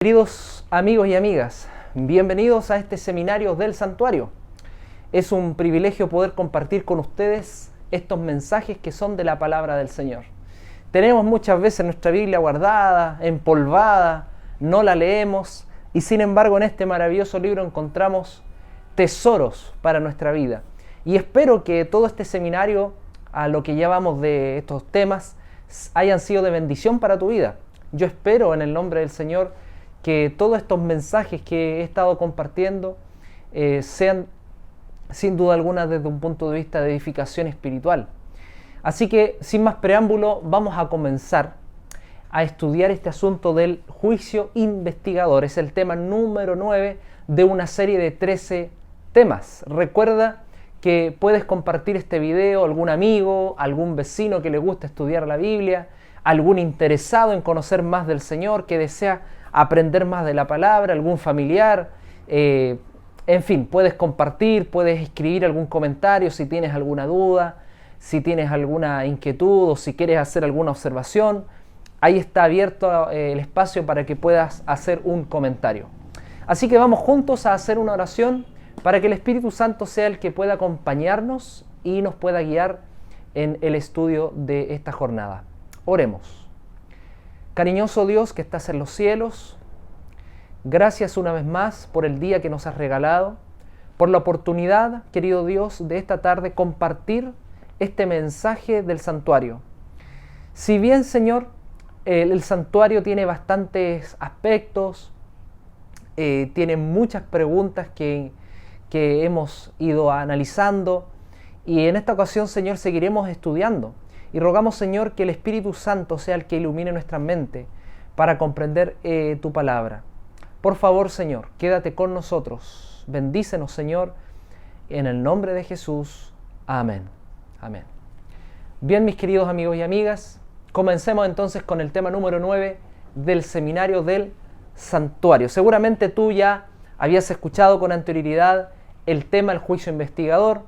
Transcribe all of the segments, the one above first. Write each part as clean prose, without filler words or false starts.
Queridos amigos y amigas, bienvenidos a este seminario del Santuario. Es un privilegio poder compartir con ustedes estos mensajes que son de la palabra del Señor. Tenemos muchas veces nuestra Biblia guardada, empolvada, no la leemos y sin embargo en este maravilloso libro encontramos tesoros para nuestra vida. Y espero que todo este seminario, a lo que llevamos de estos temas, hayan sido de bendición para tu vida. Yo espero en el nombre del Señor que todos estos mensajes que he estado compartiendo sean sin duda alguna desde un punto de vista de edificación espiritual. Así que sin más preámbulo vamos a comenzar a estudiar este asunto del juicio investigador. Es el tema número 9 de una serie de 13 temas. Recuerda que puedes compartir este video a algún amigo, algún vecino que le gusta estudiar la Biblia, algún interesado en conocer más del Señor, que desea aprender más de la palabra, algún familiar, en fin, puedes compartir, puedes escribir algún comentario si tienes alguna duda, si tienes alguna inquietud o si quieres hacer alguna observación. Ahí está abierto el espacio para que puedas hacer un comentario. Así que vamos juntos a hacer una oración para que el Espíritu Santo sea el que pueda acompañarnos y nos pueda guiar en el estudio de esta jornada. Oremos. Cariñoso Dios que estás en los cielos, gracias una vez más por el día que nos has regalado, por la oportunidad, querido Dios, de esta tarde compartir este mensaje del santuario. Si bien, Señor, el santuario tiene bastantes aspectos, tiene muchas preguntas que hemos ido analizando y en esta ocasión, Señor, seguiremos estudiando. Y rogamos, Señor, que el Espíritu Santo sea el que ilumine nuestra mente para comprender tu palabra. Por favor, Señor, quédate con nosotros. Bendícenos, Señor, en el nombre de Jesús. Amén. Amén. Bien, mis queridos amigos y amigas, comencemos entonces con el tema número 9 del seminario del santuario. Seguramente tú ya habías escuchado con anterioridad el tema del juicio investigador.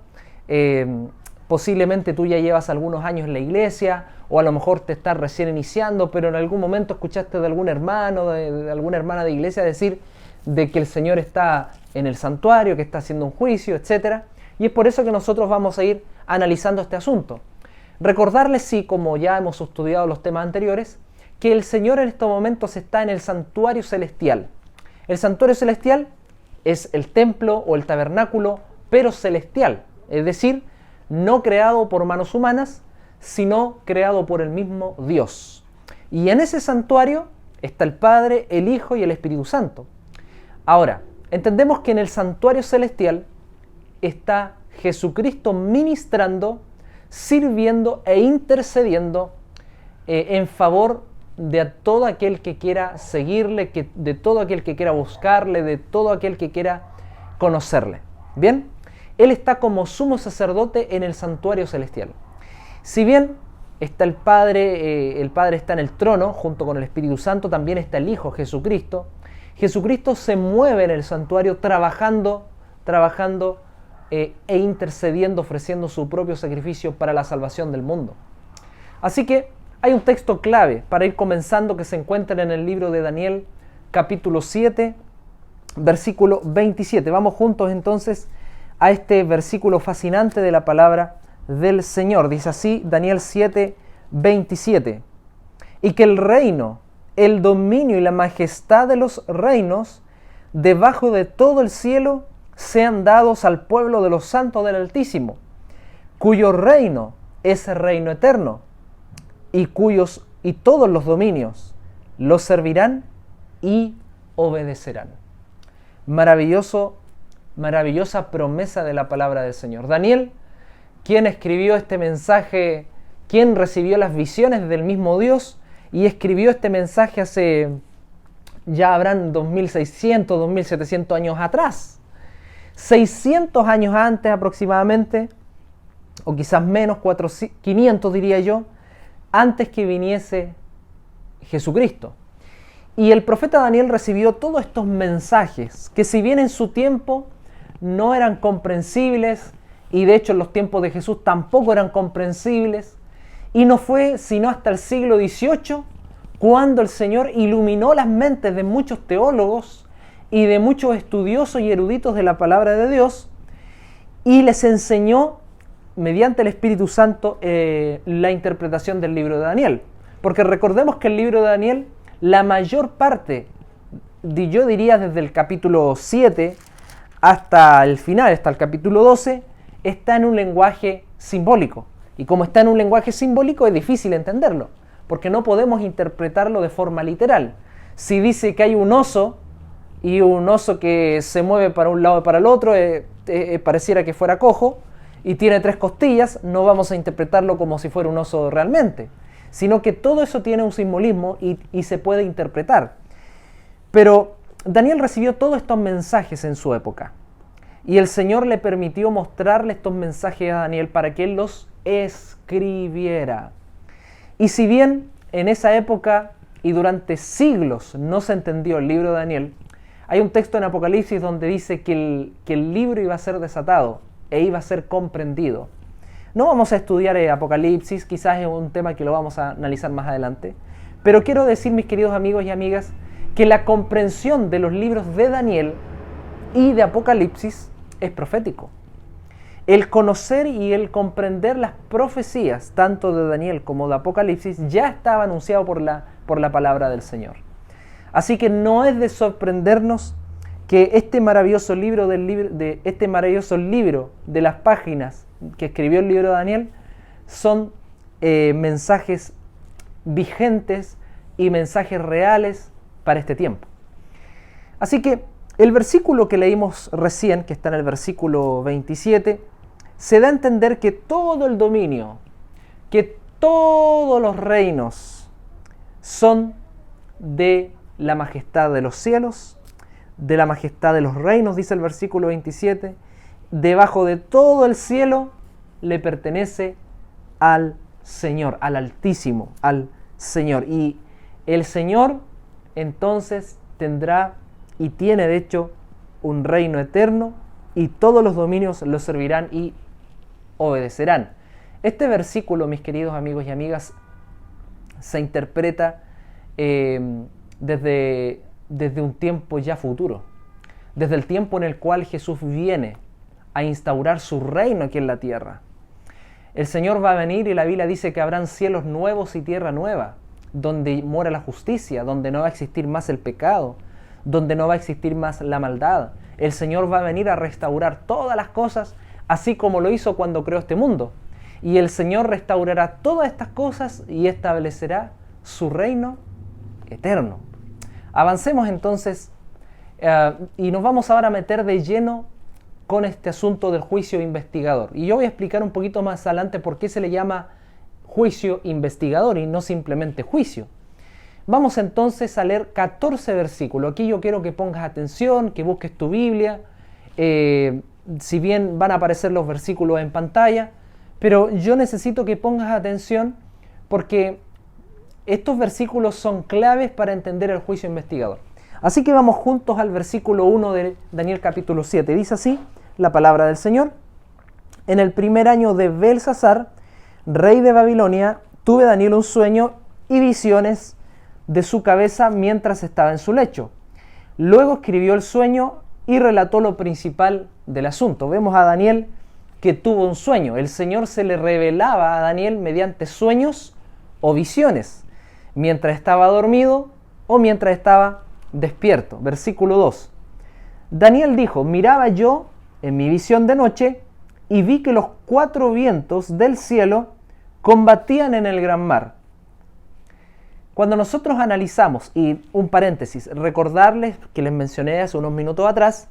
Posiblemente tú ya llevas algunos años en la iglesia o a lo mejor te estás recién iniciando, pero en algún momento escuchaste de algún hermano, de alguna hermana de iglesia decir de que el Señor está en el santuario, que está haciendo un juicio, etc. Y es por eso que nosotros vamos a ir analizando este asunto. Recordarles, sí, como ya hemos estudiado los temas anteriores, que el Señor en estos momentos está en el santuario celestial. El santuario celestial es el templo o el tabernáculo, pero celestial, es decir, no creado por manos humanas, sino creado por el mismo Dios. Y en ese santuario está el Padre, el Hijo y el Espíritu Santo. Ahora, entendemos que en el santuario celestial está Jesucristo ministrando, sirviendo e intercediendo en favor de todo aquel que quiera seguirle, de todo aquel que quiera buscarle, de todo aquel que quiera conocerle. ¿Bien? Él está como sumo sacerdote en el santuario celestial. Si bien está el Padre está en el trono junto con el Espíritu Santo, también está el Hijo Jesucristo. Jesucristo se mueve en el santuario trabajando e intercediendo, ofreciendo su propio sacrificio para la salvación del mundo. Así que hay un texto clave para ir comenzando que se encuentra en el libro de Daniel, capítulo 7, versículo 27. Vamos juntos entonces a este versículo fascinante de la palabra del Señor. Dice así, Daniel 7, 27. Y que el reino, el dominio y la majestad de los reinos debajo de todo el cielo sean dados al pueblo de los santos del Altísimo, cuyo reino es el reino eterno, y todos los dominios los servirán y obedecerán. Maravillosa promesa de la palabra del Señor. Daniel, quien escribió este mensaje, quien recibió las visiones del mismo Dios y escribió este mensaje hace ya habrán 2600, 2700 años atrás. 600 años antes aproximadamente, o quizás menos, 500 diría yo, antes que viniese Jesucristo. Y el profeta Daniel recibió todos estos mensajes que si bien en su tiempo no eran comprensibles, y de hecho en los tiempos de Jesús tampoco eran comprensibles, y no fue sino hasta el siglo XVIII cuando el Señor iluminó las mentes de muchos teólogos y de muchos estudiosos y eruditos de la palabra de Dios y les enseñó mediante el Espíritu Santo la interpretación del libro de Daniel. Porque recordemos que el libro de Daniel, la mayor parte, yo diría desde el capítulo 7 hasta el final, hasta el capítulo 12, está en un lenguaje simbólico. Y como está en un lenguaje simbólico es difícil entenderlo, porque no podemos interpretarlo de forma literal. Si dice que hay un oso y un oso que se mueve para un lado y para el otro, pareciera que fuera cojo, y tiene 3 costillas, no vamos a interpretarlo como si fuera un oso realmente, sino que todo eso tiene un simbolismo y se puede interpretar. Pero Daniel recibió todos estos mensajes en su época, y el Señor le permitió mostrarle estos mensajes a Daniel para que él los escribiera. Y si bien en esa época y durante siglos no se entendió el libro de Daniel, hay un texto en Apocalipsis donde dice que el libro iba a ser desatado e iba a ser comprendido. No vamos a estudiar Apocalipsis, quizás es un tema que lo vamos a analizar más adelante, pero quiero decir, mis queridos amigos y amigas, que la comprensión de los libros de Daniel y de Apocalipsis es profético. El conocer y el comprender las profecías, tanto de Daniel como de Apocalipsis, ya estaba anunciado por la palabra del Señor. Así que no es de sorprendernos que este maravilloso libro de las páginas que escribió el libro de Daniel son mensajes vigentes y mensajes reales para este tiempo. Así que el versículo que leímos recién, que está en el versículo 27, se da a entender que todo el dominio, que todos los reinos son de la majestad de los cielos, de la majestad de los reinos, dice el versículo 27, debajo de todo el cielo le pertenece al Señor, al Altísimo, al Señor. Y el Señor entonces tendrá y tiene de hecho un reino eterno y todos los dominios lo servirán y obedecerán. Este versículo, mis queridos amigos y amigas, se interpreta desde un tiempo ya futuro, desde el tiempo en el cual Jesús viene a instaurar su reino aquí en la tierra. El Señor va a venir y la Biblia dice que habrán cielos nuevos y tierra nueva, donde mora la justicia, donde no va a existir más el pecado, donde no va a existir más la maldad. El Señor va a venir a restaurar todas las cosas, así como lo hizo cuando creó este mundo. Y el Señor restaurará todas estas cosas y establecerá su reino eterno. Avancemos entonces y nos vamos ahora a meter de lleno con este asunto del juicio investigador. Y yo voy a explicar un poquito más adelante por qué se le llama juicio investigador y no simplemente juicio. Vamos entonces a leer 14 versículos. Aquí yo quiero que pongas atención, que busques tu Biblia. Si bien van a aparecer los versículos en pantalla, pero yo necesito que pongas atención porque estos versículos son claves para entender el juicio investigador. Así que vamos juntos al versículo 1 de Daniel capítulo 7. Dice así la palabra del Señor. En el primer año de Belsasar, rey de Babilonia, tuve Daniel un sueño y visiones de su cabeza mientras estaba en su lecho. Luego escribió el sueño y relató lo principal del asunto. Vemos a Daniel que tuvo un sueño. El Señor se le revelaba a Daniel mediante sueños o visiones, mientras estaba dormido o mientras estaba despierto. Versículo 2. Daniel dijo: miraba yo en mi visión de noche y vi que los 4 vientos del cielo combatían en el gran mar. Cuando nosotros analizamos, y un paréntesis, recordarles que les mencioné hace unos minutos atrás,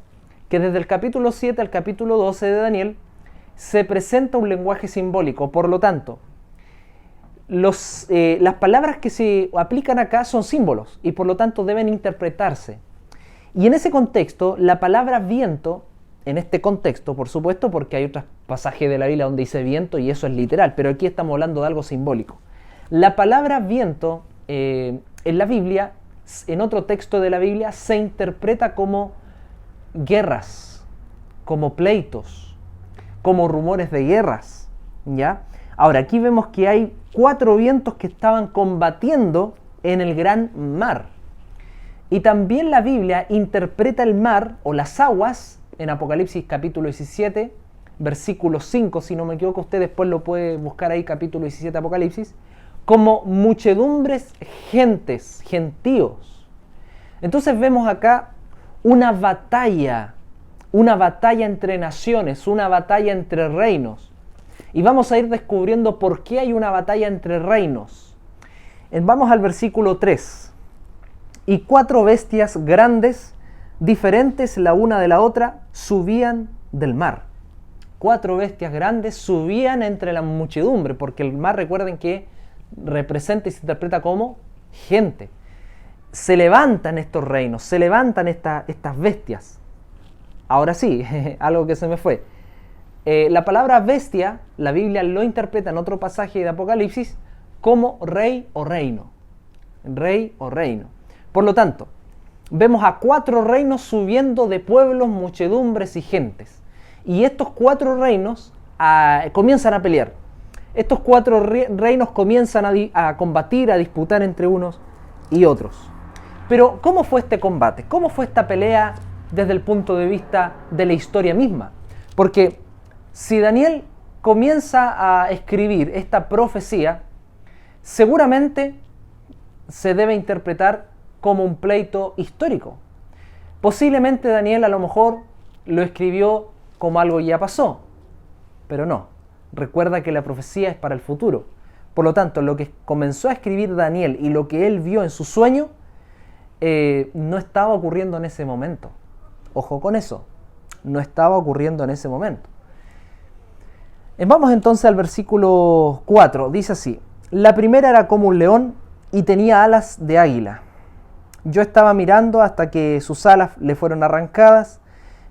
que desde el capítulo 7 al capítulo 12 de Daniel se presenta un lenguaje simbólico. Por lo tanto, las palabras que se aplican acá son símbolos y por lo tanto deben interpretarse. Y en ese contexto, la palabra viento, en este contexto, por supuesto, porque hay otros pasajes de la Biblia donde dice viento y eso es literal, pero aquí estamos hablando de algo simbólico. La palabra viento en la Biblia, en otro texto de la Biblia, se interpreta como guerras, como pleitos, como rumores de guerras, ¿ya? Ahora, aquí vemos que hay 4 vientos que estaban combatiendo en el gran mar. Y también la Biblia interpreta el mar o las aguas en Apocalipsis capítulo 17, versículo 5, si no me equivoco, usted después lo puede buscar ahí, capítulo 17 Apocalipsis, como muchedumbres gentes, gentíos. Entonces vemos acá una batalla entre naciones, una batalla entre reinos. Y vamos a ir descubriendo por qué hay una batalla entre reinos. Vamos al versículo 3. Y 4 bestias grandes, diferentes la una de la otra, subían del mar. 4 bestias grandes subían entre la muchedumbre, porque el mar, recuerden que representa y se interpreta como gente. Se levantan estos reinos, se levantan estas bestias. Ahora sí, algo que se me fue. La palabra bestia, la Biblia lo interpreta en otro pasaje de Apocalipsis como rey o reino. Rey o reino. Por lo tanto, vemos a 4 reinos subiendo de pueblos, muchedumbres y gentes. Y estos 4 reinos comienzan a pelear. Estos 4 reinos comienzan a combatir, a disputar entre unos y otros. Pero, ¿cómo fue este combate? ¿Cómo fue esta pelea desde el punto de vista de la historia misma? Porque si Daniel comienza a escribir esta profecía, seguramente se debe interpretar como un pleito histórico. Posiblemente Daniel a lo mejor lo escribió como algo ya pasó, pero no. Recuerda que la profecía es para el futuro. Por lo tanto, lo que comenzó a escribir Daniel y lo que él vio en su sueño no estaba ocurriendo en ese momento. Ojo con eso, no estaba ocurriendo en ese momento. Vamos entonces al versículo 4, dice así: la primera era como un león y tenía alas de águila. Yo estaba mirando hasta que sus alas le fueron arrancadas,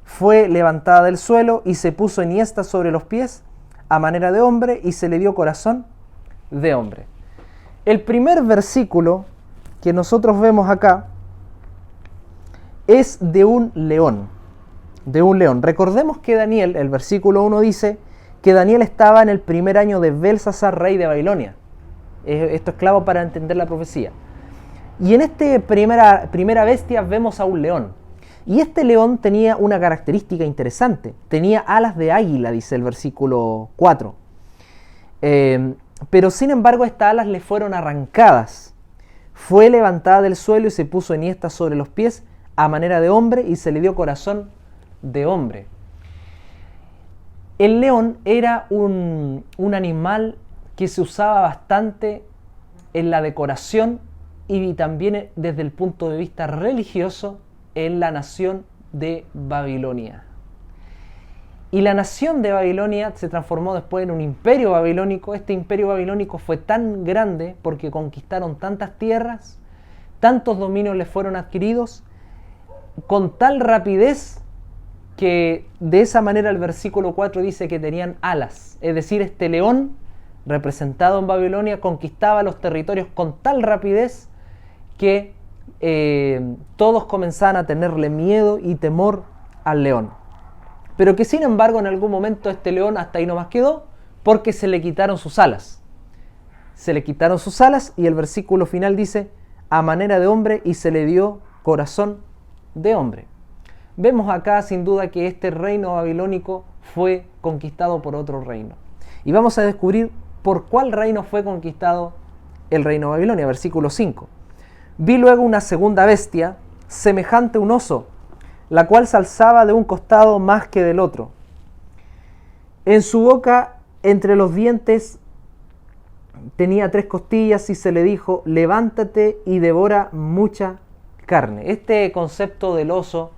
fue levantada del suelo y se puso enhiesta sobre los pies a manera de hombre y se le dio corazón de hombre. El primer versículo que nosotros vemos acá es de un león. De un león. Recordemos que Daniel, el versículo 1 dice que Daniel estaba en el primer año de Belsasar, rey de Babilonia. Esto es clave para entender la profecía. Y en esta primera bestia vemos a un león. Y este león tenía una característica interesante. Tenía alas de águila, dice el versículo 4. Pero sin embargo estas alas le fueron arrancadas. Fue levantada del suelo y se puso enhiesta sobre los pies a manera de hombre y se le dio corazón de hombre. El león era un animal que se usaba bastante en la decoración y también desde el punto de vista religioso en la nación de Babilonia. Y la nación de Babilonia se transformó después en un imperio babilónico. Este imperio babilónico fue tan grande porque conquistaron tantas tierras, tantos dominios les fueron adquiridos, con tal rapidez que de esa manera el versículo 4 dice que tenían alas. Es decir, este león representado en Babilonia conquistaba los territorios con tal rapidez que todos comenzaban a tenerle miedo y temor al león. Pero que sin embargo en algún momento este león hasta ahí nomás quedó porque se le quitaron sus alas. Se le quitaron sus alas y el versículo final dice a manera de hombre y se le dio corazón de hombre. Vemos acá sin duda que este reino babilónico fue conquistado por otro reino. Y vamos a descubrir por cuál reino fue conquistado el reino de Babilonia. Versículo 5. Vi luego una segunda bestia, semejante a un oso, la cual se alzaba de un costado más que del otro. En su boca, entre los dientes, tenía 3 costillas y se le dijo, levántate y devora mucha carne. Este concepto del oso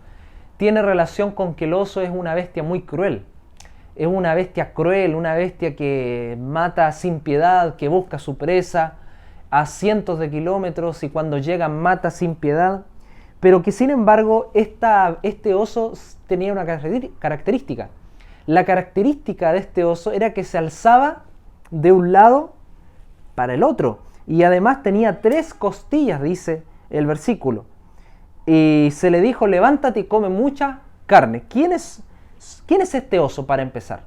tiene relación con que el oso es una bestia muy cruel. Es una bestia cruel, una bestia que mata sin piedad, que busca su presa a cientos de kilómetros y cuando llega mata sin piedad. Pero que sin embargo este oso tenía una característica. La característica de este oso era que se alzaba de un lado para el otro. Y además tenía 3 costillas, dice el versículo. Y se le dijo, levántate y come mucha carne. ¿Quién es este oso para empezar?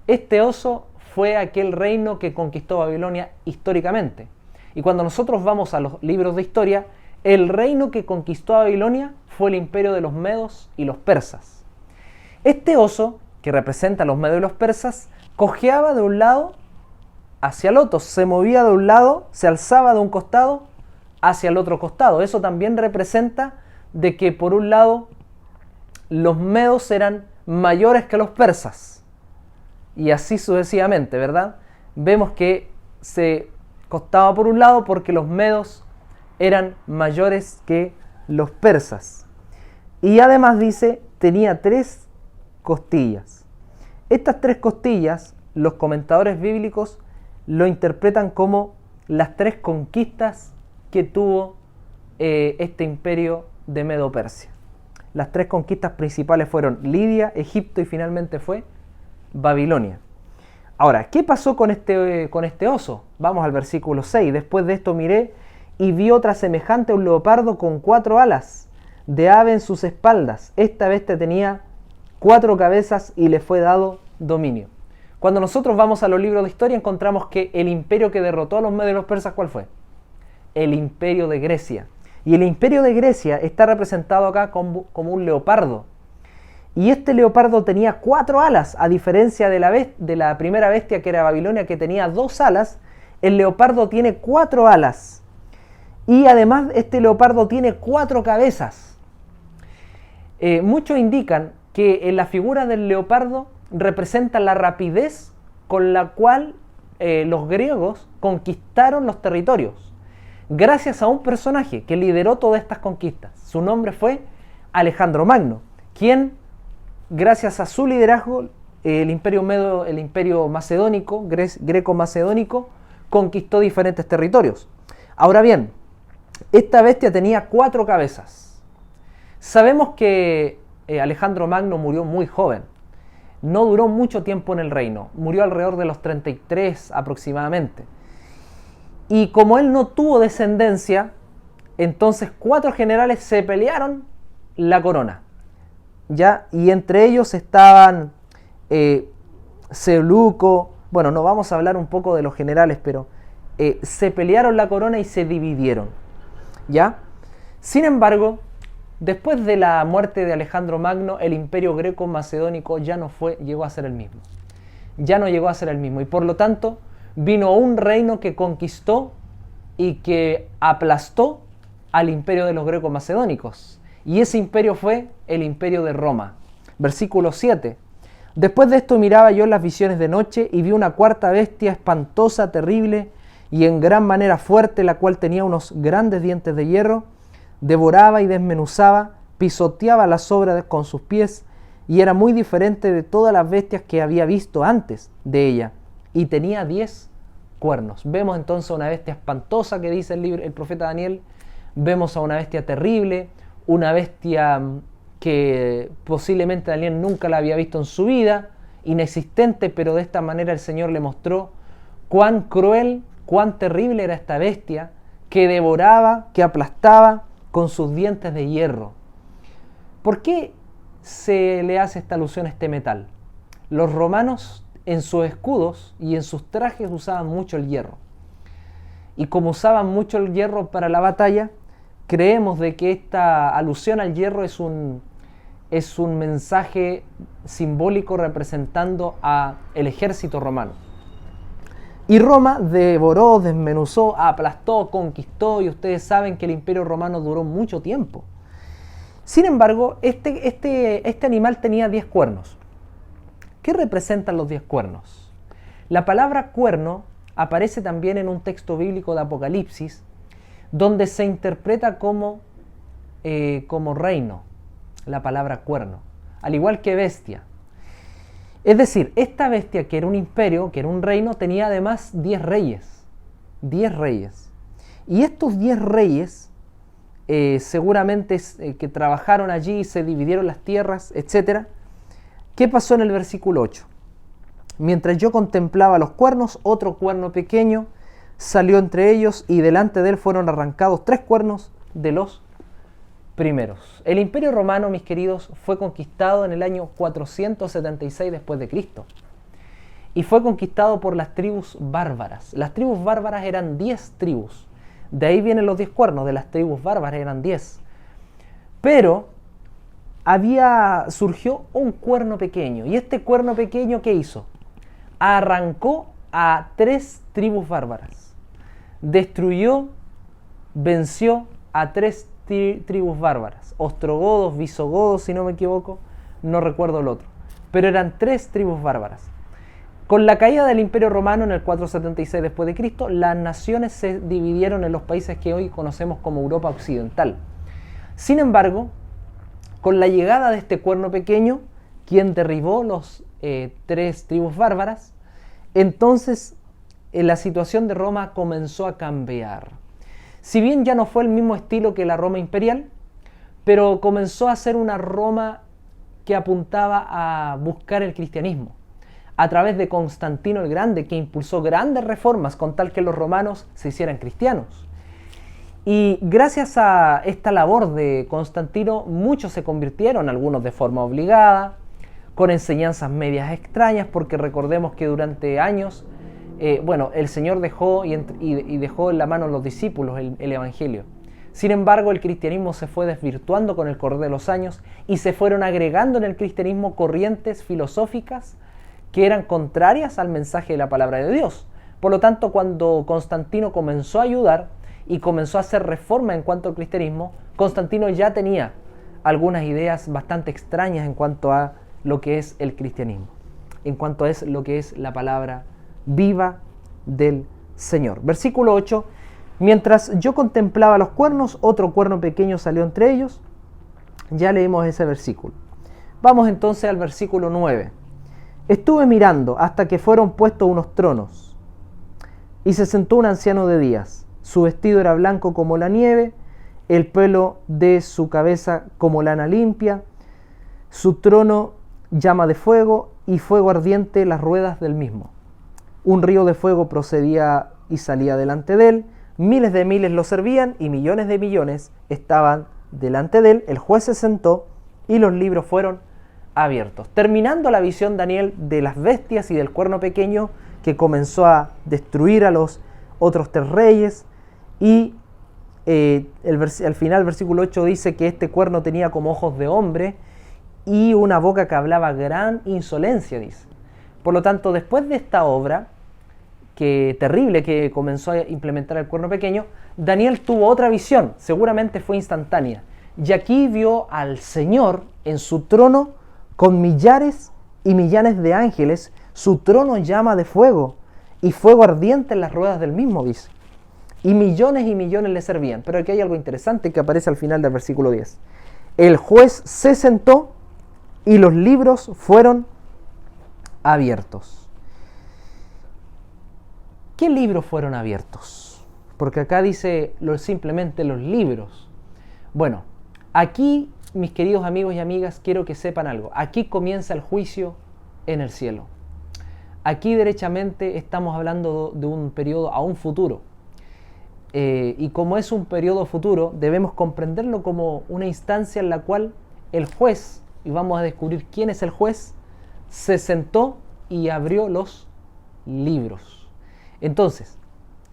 Este oso fue aquel reino que conquistó Babilonia históricamente. Y cuando nosotros vamos a los libros de historia, el reino que conquistó a Babilonia fue el imperio de los medos y los persas. Este oso, que representa a los medos y los persas, cojeaba de un lado hacia el otro, se movía de un lado, se alzaba de un costado hacia el otro costado. Eso también representa de que por un lado los medos eran mayores que los persas. Y así sucesivamente, ¿verdad? Vemos que se costaba por un lado porque los medos eran mayores que los persas. Y además dice, tenía 3 costillas. Estas 3 costillas, los comentadores bíblicos lo interpretan como las 3 conquistas que tuvo este imperio de Medo-Persia. Las 3 conquistas principales fueron Lidia, Egipto y finalmente fue Babilonia. Ahora, ¿qué pasó con este oso? Vamos al versículo 6. Después de esto miré y vi otra semejante a un leopardo con 4 alas de ave en sus espaldas. Esta bestia tenía 4 cabezas y le fue dado dominio. Cuando nosotros vamos a los libros de historia encontramos que el imperio que derrotó a los medios y los persas, ¿cuál fue? El imperio de Grecia. Y el imperio de Grecia está representado acá como un leopardo. Y este leopardo tenía 4 alas, a diferencia de la primera bestia que era Babilonia, que tenía 2 alas. El leopardo tiene 4 alas. Y además este leopardo tiene 4 cabezas. Muchos indican que en la figura del leopardo representa la rapidez con la cual los griegos conquistaron los territorios, gracias a un personaje que lideró todas estas conquistas. Su nombre fue Alejandro Magno, quien, gracias a su liderazgo, el imperio macedónico, greco-macedónico, conquistó diferentes territorios. Ahora bien, esta bestia tenía 4 cabezas. Sabemos que Alejandro Magno murió muy joven. No duró mucho tiempo en el reino. Murió alrededor de los 33 aproximadamente. Y como él no tuvo descendencia, entonces 4 generales se pelearon la corona. ¿Ya? Y entre ellos estaban Seleuco. Bueno, no vamos a hablar un poco de los generales, pero se pelearon la corona y se dividieron. ¿Ya? Sin embargo, después de la muerte de Alejandro Magno, el imperio greco-macedónico ya no llegó a ser el mismo. Ya no llegó a ser el mismo. Y por lo tanto, vino un reino que conquistó y que aplastó al imperio de los greco-macedónicos. Y ese imperio fue el imperio de Roma. Versículo 7. Después de esto miraba yo en las visiones de noche y vi una 4ª bestia espantosa, terrible y en gran manera fuerte, la cual tenía unos grandes dientes de hierro. Devoraba y desmenuzaba, pisoteaba las obras con sus pies y era muy diferente de todas las bestias que había visto antes de ella. Y tenía 10 cuernos. Vemos entonces a una bestia espantosa que dice el profeta Daniel. Vemos a una bestia terrible, una bestia que posiblemente Daniel nunca la había visto en su vida, inexistente, pero de esta manera el Señor le mostró cuán cruel, cuán terrible era esta bestia que devoraba, que aplastaba con sus dientes de hierro. ¿Por qué se le hace esta alusión a este metal? Los romanos en sus escudos y en sus trajes usaban mucho el hierro. Y como usaban mucho el hierro para la batalla, creemos de que esta alusión al hierro es un mensaje simbólico representando al ejército romano. Y Roma devoró, desmenuzó, aplastó, conquistó, y ustedes saben que el imperio romano duró mucho tiempo. Sin embargo, este animal tenía 10 cuernos. ¿Qué representan los 10 cuernos? La palabra cuerno aparece también en un texto bíblico de Apocalipsis, donde se interpreta como reino, la palabra cuerno, al igual que bestia. Es decir, esta bestia, que era un imperio, que era un reino, tenía además 10 reyes. 10 reyes. Y estos 10 reyes, seguramente que trabajaron allí, se dividieron las tierras, etc. ¿Qué pasó en el versículo 8? Mientras yo contemplaba los cuernos, otro cuerno pequeño salió entre ellos, y delante de él fueron arrancados 3 cuernos de los primeros. El imperio romano, mis queridos, fue conquistado en el año 476 después de Cristo. y fue conquistado por las tribus bárbaras. Las tribus bárbaras eran 10 tribus. De ahí vienen los 10 cuernos, de las tribus bárbaras eran 10. Pero surgió un cuerno pequeño. ¿Y este cuerno pequeño qué hizo? Arrancó a 3 tribus bárbaras. Destruyó, venció a 3 tribus bárbaras. Ostrogodos, visigodos, si no me equivoco, no recuerdo el otro. Pero eran 3 tribus bárbaras. Con la caída del Imperio Romano en el 476 después de Cristo, las naciones se dividieron en los países que hoy conocemos como Europa Occidental. Sin embargo, con la llegada de este cuerno pequeño, quien derribó los 3 tribus bárbaras, entonces la situación de Roma comenzó a cambiar. Si bien ya no fue el mismo estilo que la Roma imperial, pero comenzó a ser una Roma que apuntaba a buscar el cristianismo, a través de Constantino el Grande, que impulsó grandes reformas con tal que los romanos se hicieran cristianos. Y gracias a esta labor de Constantino, muchos se convirtieron, algunos de forma obligada, con enseñanzas medias extrañas, porque recordemos que durante años, el Señor dejó y dejó en la mano a los discípulos el Evangelio. Sin embargo, el cristianismo se fue desvirtuando con el correr de los años y se fueron agregando en el cristianismo corrientes filosóficas que eran contrarias al mensaje de la palabra de Dios. Por lo tanto, cuando Constantino comenzó a ayudar y comenzó a hacer reforma en cuanto al cristianismo, Constantino ya tenía algunas ideas bastante extrañas en cuanto a lo que es el cristianismo, en cuanto a lo que es la palabra viva del Señor. Versículo 8, mientras yo contemplaba los cuernos, otro cuerno pequeño salió entre ellos. Ya leímos ese versículo. Vamos entonces al versículo 9. Estuve mirando hasta que fueron puestos unos tronos, y se sentó un anciano de días. Su vestido era blanco como la nieve, el pelo de su cabeza como lana limpia, su trono llama de fuego y fuego ardiente las ruedas del mismo. Un río de fuego procedía y salía delante de él, miles de miles lo servían y millones de millones estaban delante de él. El juez se sentó y los libros fueron abiertos. Terminando la visión, Daniel, de las bestias y del cuerno pequeño que comenzó a destruir a los otros 3 reyes, y al final, versículo 8 dice que este cuerno tenía como ojos de hombre y una boca que hablaba gran insolencia, dice. Por lo tanto, después de esta obra terrible que comenzó a implementar el cuerno pequeño, Daniel tuvo otra visión, seguramente fue instantánea, y aquí vio al Señor en su trono con millares y millares de ángeles. Su trono llama de fuego y fuego ardiente en las ruedas del mismo, dice. Y millones le servían. Pero aquí hay algo interesante que aparece al final del versículo 10. El juez se sentó y los libros fueron abiertos. ¿Qué libros fueron abiertos? Porque acá dice simplemente los libros. Bueno, aquí, mis queridos amigos y amigas, quiero que sepan algo. Aquí comienza el juicio en el cielo. Aquí derechamente estamos hablando de un periodo a un futuro. Y como es un periodo futuro, debemos comprenderlo como una instancia en la cual el juez, y vamos a descubrir quién es el juez, se sentó y abrió los libros. Entonces,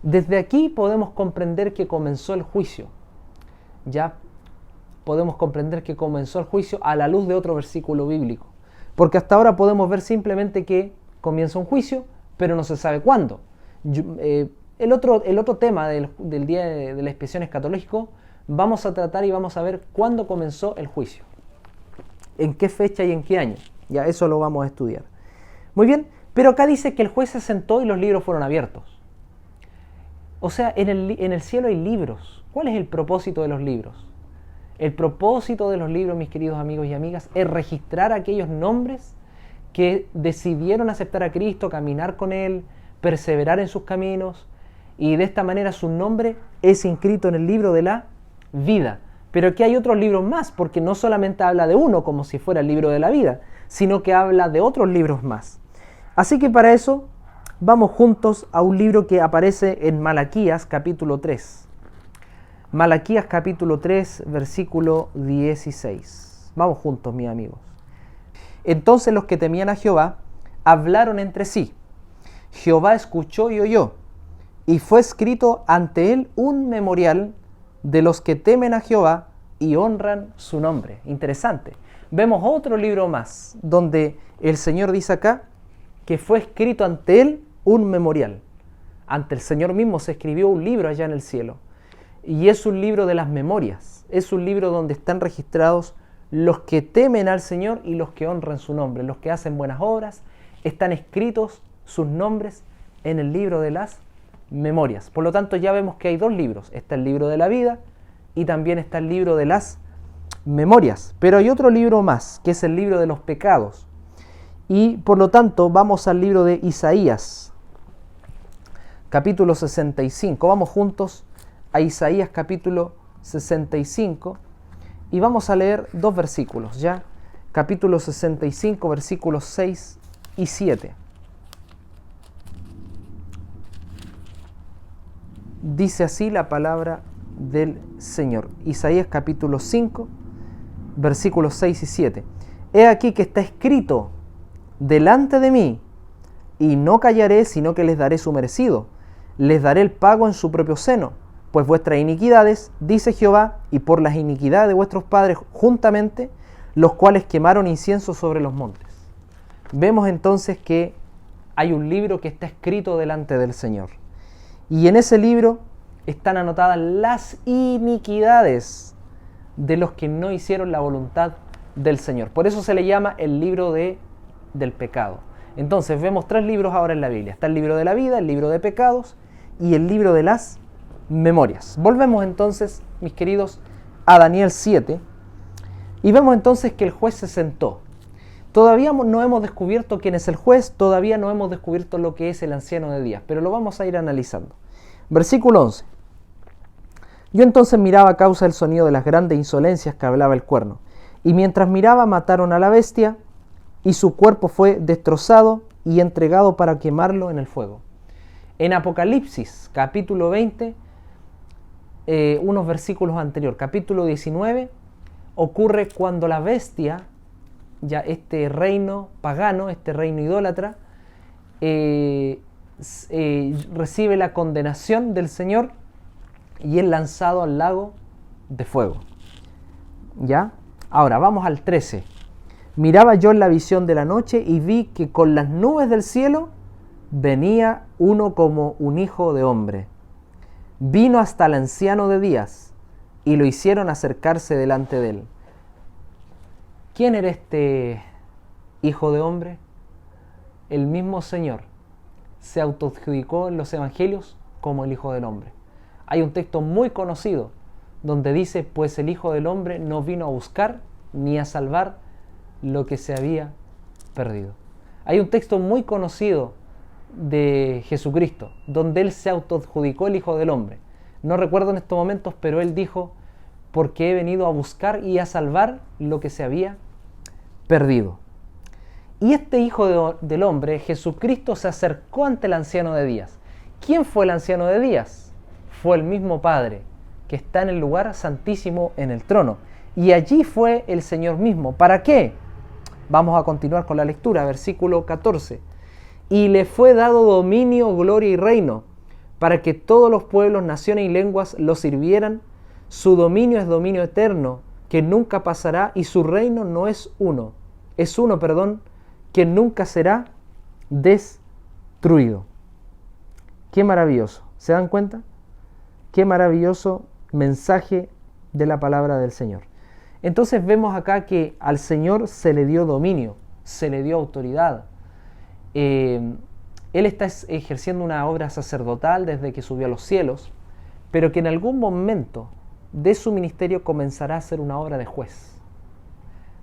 desde aquí podemos comprender que comenzó el juicio. Ya podemos comprender que comenzó el juicio a la luz de otro versículo bíblico. Porque hasta ahora podemos ver simplemente que comienza un juicio, pero no se sabe cuándo. El otro tema del día de la expiación escatológico, vamos a tratar y vamos a ver cuándo comenzó el juicio. En qué fecha y en qué año. Ya eso lo vamos a estudiar. Muy bien, pero acá dice que el juez se sentó y los libros fueron abiertos. O sea, en el cielo hay libros. ¿Cuál es el propósito de los libros? El propósito de los libros, mis queridos amigos y amigas, es registrar aquellos nombres que decidieron aceptar a Cristo, caminar con Él, perseverar en sus caminos, y de esta manera su nombre es inscrito en el libro de la vida. Pero aquí hay otros libros más, porque no solamente habla de uno como si fuera el libro de la vida, sino que habla de otros libros más. Así que para eso vamos juntos a un libro que aparece en Malaquías capítulo 3. Malaquías capítulo 3, versículo 16. Vamos juntos, mis amigos. Entonces los que temían a Jehová hablaron entre sí, Jehová escuchó y oyó, y fue escrito ante él un memorial de los que temen a Jehová y honran su nombre. Interesante. Vemos otro libro más, donde el Señor dice acá que fue escrito ante él un memorial. Ante el Señor mismo se escribió un libro allá en el cielo. Y es un libro de las memorias. Es un libro donde están registrados los que temen al Señor y los que honran su nombre. Los que hacen buenas obras, están escritos sus nombres en el libro de las memorias. Por lo tanto, ya vemos que hay dos libros. Está el libro de la vida y también está el libro de las memorias. Pero hay otro libro más, que es el libro de los pecados. Y por lo tanto, vamos al libro de Isaías, capítulo 65. Vamos juntos a Isaías capítulo 65 y vamos a leer dos versículos, ¿ya? Capítulo 65, versículos 6 y 7. Dice así la palabra del Señor. Isaías capítulo 5, versículos 6 y 7. He aquí que está escrito delante de mí, y no callaré, sino que les daré su merecido. Les daré el pago en su propio seno, pues vuestras iniquidades, dice Jehová, y por las iniquidades de vuestros padres juntamente, los cuales quemaron incienso sobre los montes. Vemos entonces que hay un libro que está escrito delante del Señor. Y en ese libro están anotadas las iniquidades de los que no hicieron la voluntad del Señor. Por eso se le llama el libro del pecado. Entonces vemos tres libros ahora en la Biblia. Está el libro de la vida, el libro de pecados y el libro de las memorias. Volvemos entonces, mis queridos, a Daniel 7 y vemos entonces que el juez se sentó. Todavía no hemos descubierto quién es el juez, todavía no hemos descubierto lo que es el anciano de días, pero lo vamos a ir analizando. Versículo 11. Yo entonces miraba a causa del sonido de las grandes insolencias que hablaba el cuerno, y mientras miraba mataron a la bestia, y su cuerpo fue destrozado y entregado para quemarlo en el fuego. En Apocalipsis, capítulo 20, unos versículos anteriores, capítulo 19, ocurre cuando la bestia, ya este reino pagano, este reino idólatra, recibe la condenación del Señor y es lanzado al lago de fuego. ¿Ya? Ahora, vamos al 13. Miraba yo en la visión de la noche y vi que con las nubes del cielo venía uno como un hijo de hombre. Vino hasta el anciano de días y lo hicieron acercarse delante de él. ¿Quién era este hijo de hombre? El mismo Señor se autoadjudicó en los evangelios como el Hijo del Hombre. Hay un texto muy conocido donde dice, pues el Hijo del Hombre no vino a buscar ni a salvar lo que se había perdido. Hay un texto muy conocido de Jesucristo donde Él se autoadjudicó el Hijo del Hombre. No recuerdo en estos momentos, pero Él dijo, porque he venido a buscar y a salvar lo que se había perdido. Y este Hijo del Hombre, Jesucristo, se acercó ante el anciano de días. ¿Quién fue el anciano de días? Fue el mismo Padre, que está en el lugar santísimo en el trono. Y allí fue el Señor mismo. ¿Para qué? Vamos a continuar con la lectura, versículo 14. Y le fue dado dominio, gloria y reino, para que todos los pueblos, naciones y lenguas lo sirvieran. Su dominio es dominio eterno, que nunca pasará, y su reino no es uno, que nunca será destruido. Qué maravilloso. ¿Se dan cuenta? Qué maravilloso mensaje de la palabra del Señor. Entonces vemos acá que al Señor se le dio dominio, se le dio autoridad. Él está ejerciendo una obra sacerdotal desde que subió a los cielos, pero que en algún momento de su ministerio comenzará a ser una obra de juez.